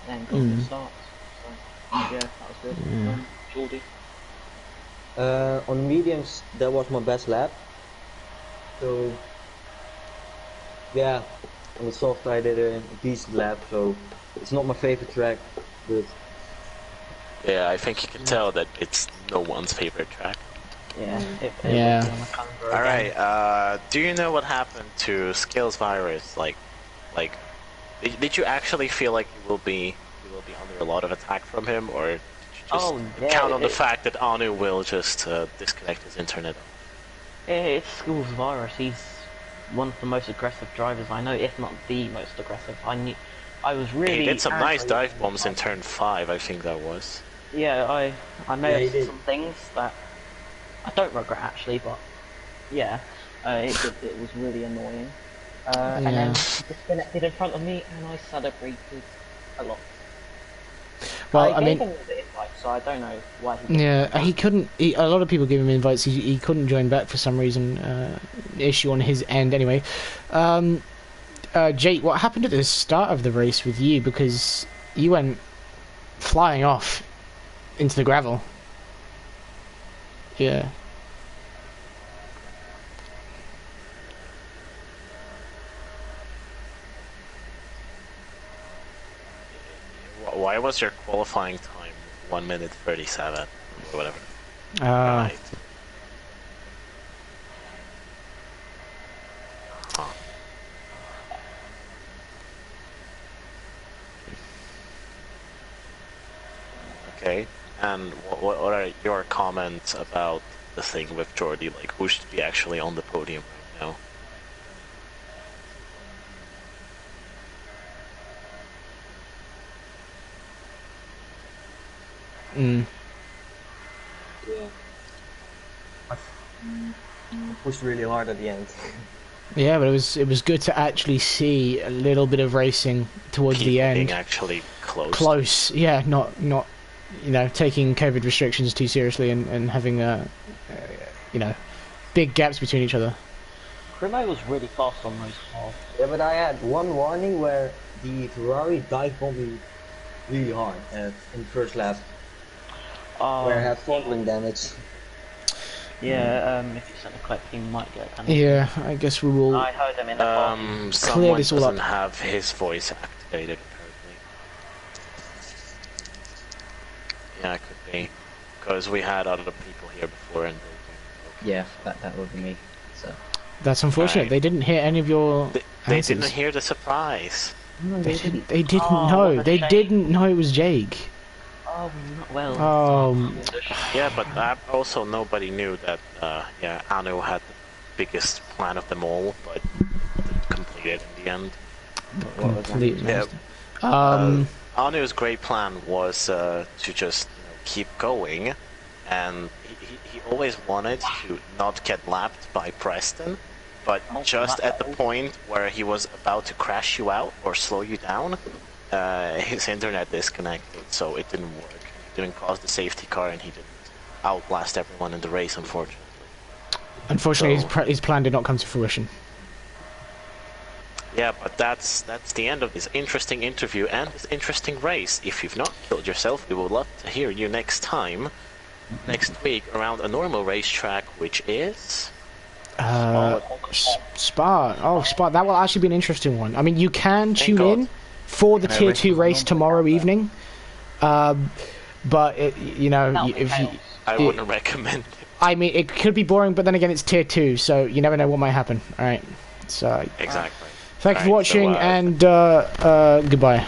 Then got the start. So, yeah, that was good. Geordie. On mediums, that was my best lap. So, yeah, on the soft I did a decent lap. So, it's not my favorite track, but Yeah, I think you can tell that it's no one's favorite track. Yeah, it Yeah. will be on the calendar again. Alright, do you know what happened to Skills Virus? Did you actually feel like you will be under a lot of attack from him, or did you just count on the fact that Anu will just disconnect his internet? It's School's Virus. He's one of the most aggressive drivers I know, if not the most aggressive. I was really. He did some nice angry. dive bombs in turn 5, I think that was. Yeah, I may have he did. some things that I don't regret actually, but yeah, it was really annoying. And then he disconnected in front of me, and I celebrated a lot. Well, I gave him the invite, so I don't know why he didn't. Yeah, he couldn't. A lot of people gave him invites. He couldn't join back for some reason. Issue on his end, anyway. Jake, what happened at the start of the race with you? Because you went flying off into the gravel. Yeah. Why was your qualifying time 1 minute 37 or whatever? Ah. Right. Huh. Okay, and what are your comments about the thing with Jordy? Like, who should be actually on the podium right now? yeah, I pushed really hard at the end. Yeah, but it was good to actually see a little bit of racing towards People the end. being actually close. Close, yeah, not taking COVID restrictions too seriously and having big gaps between each other. Crimo was really fast on those cars. Yeah, but I had one warning where the Ferrari dive bombed me really hard in the first lap, where I had throttling damage. Yeah, if you send a clip, you might get a penalty. Yeah, I guess we will. I heard him in the car. Someone this all doesn't up. have his voice activated, apparently. Yeah, it could be. Because we had other people here before and they Yeah, that would be me. So That's unfortunate. Right. They didn't hear any of your They answers. didn't hear the surprise. no, They didn't Oh, know. what a They shame. didn't know it was Jake. Oh, not well. Yeah, but also nobody knew that, Anu had the biggest plan of them all, but didn't complete it in the end. Complete Yeah. messed. Anu's great plan was to just keep going, and he always wanted to not get lapped by Preston, but just at the point where he was about to crash you out or slow you down, his internet disconnected, so it didn't work. He didn't cause the safety car, and he didn't outlast everyone in the race, unfortunately. Unfortunately, So- his plan did not come to fruition. Yeah, but that's the end of this interesting interview and this interesting race. If you've not killed yourself, we would love to hear you next time, next week, around a normal racetrack, which is... Spa. Oh, Spa. That will actually be an interesting one. I mean, you can tune God. in for the Tier 2 race tomorrow evening. But, if you... I wouldn't recommend it. I mean, it could be boring, but then again, it's Tier 2, so you never know what might happen. Alright. So, Exactly. thank you for Alright, so, watching, and goodbye.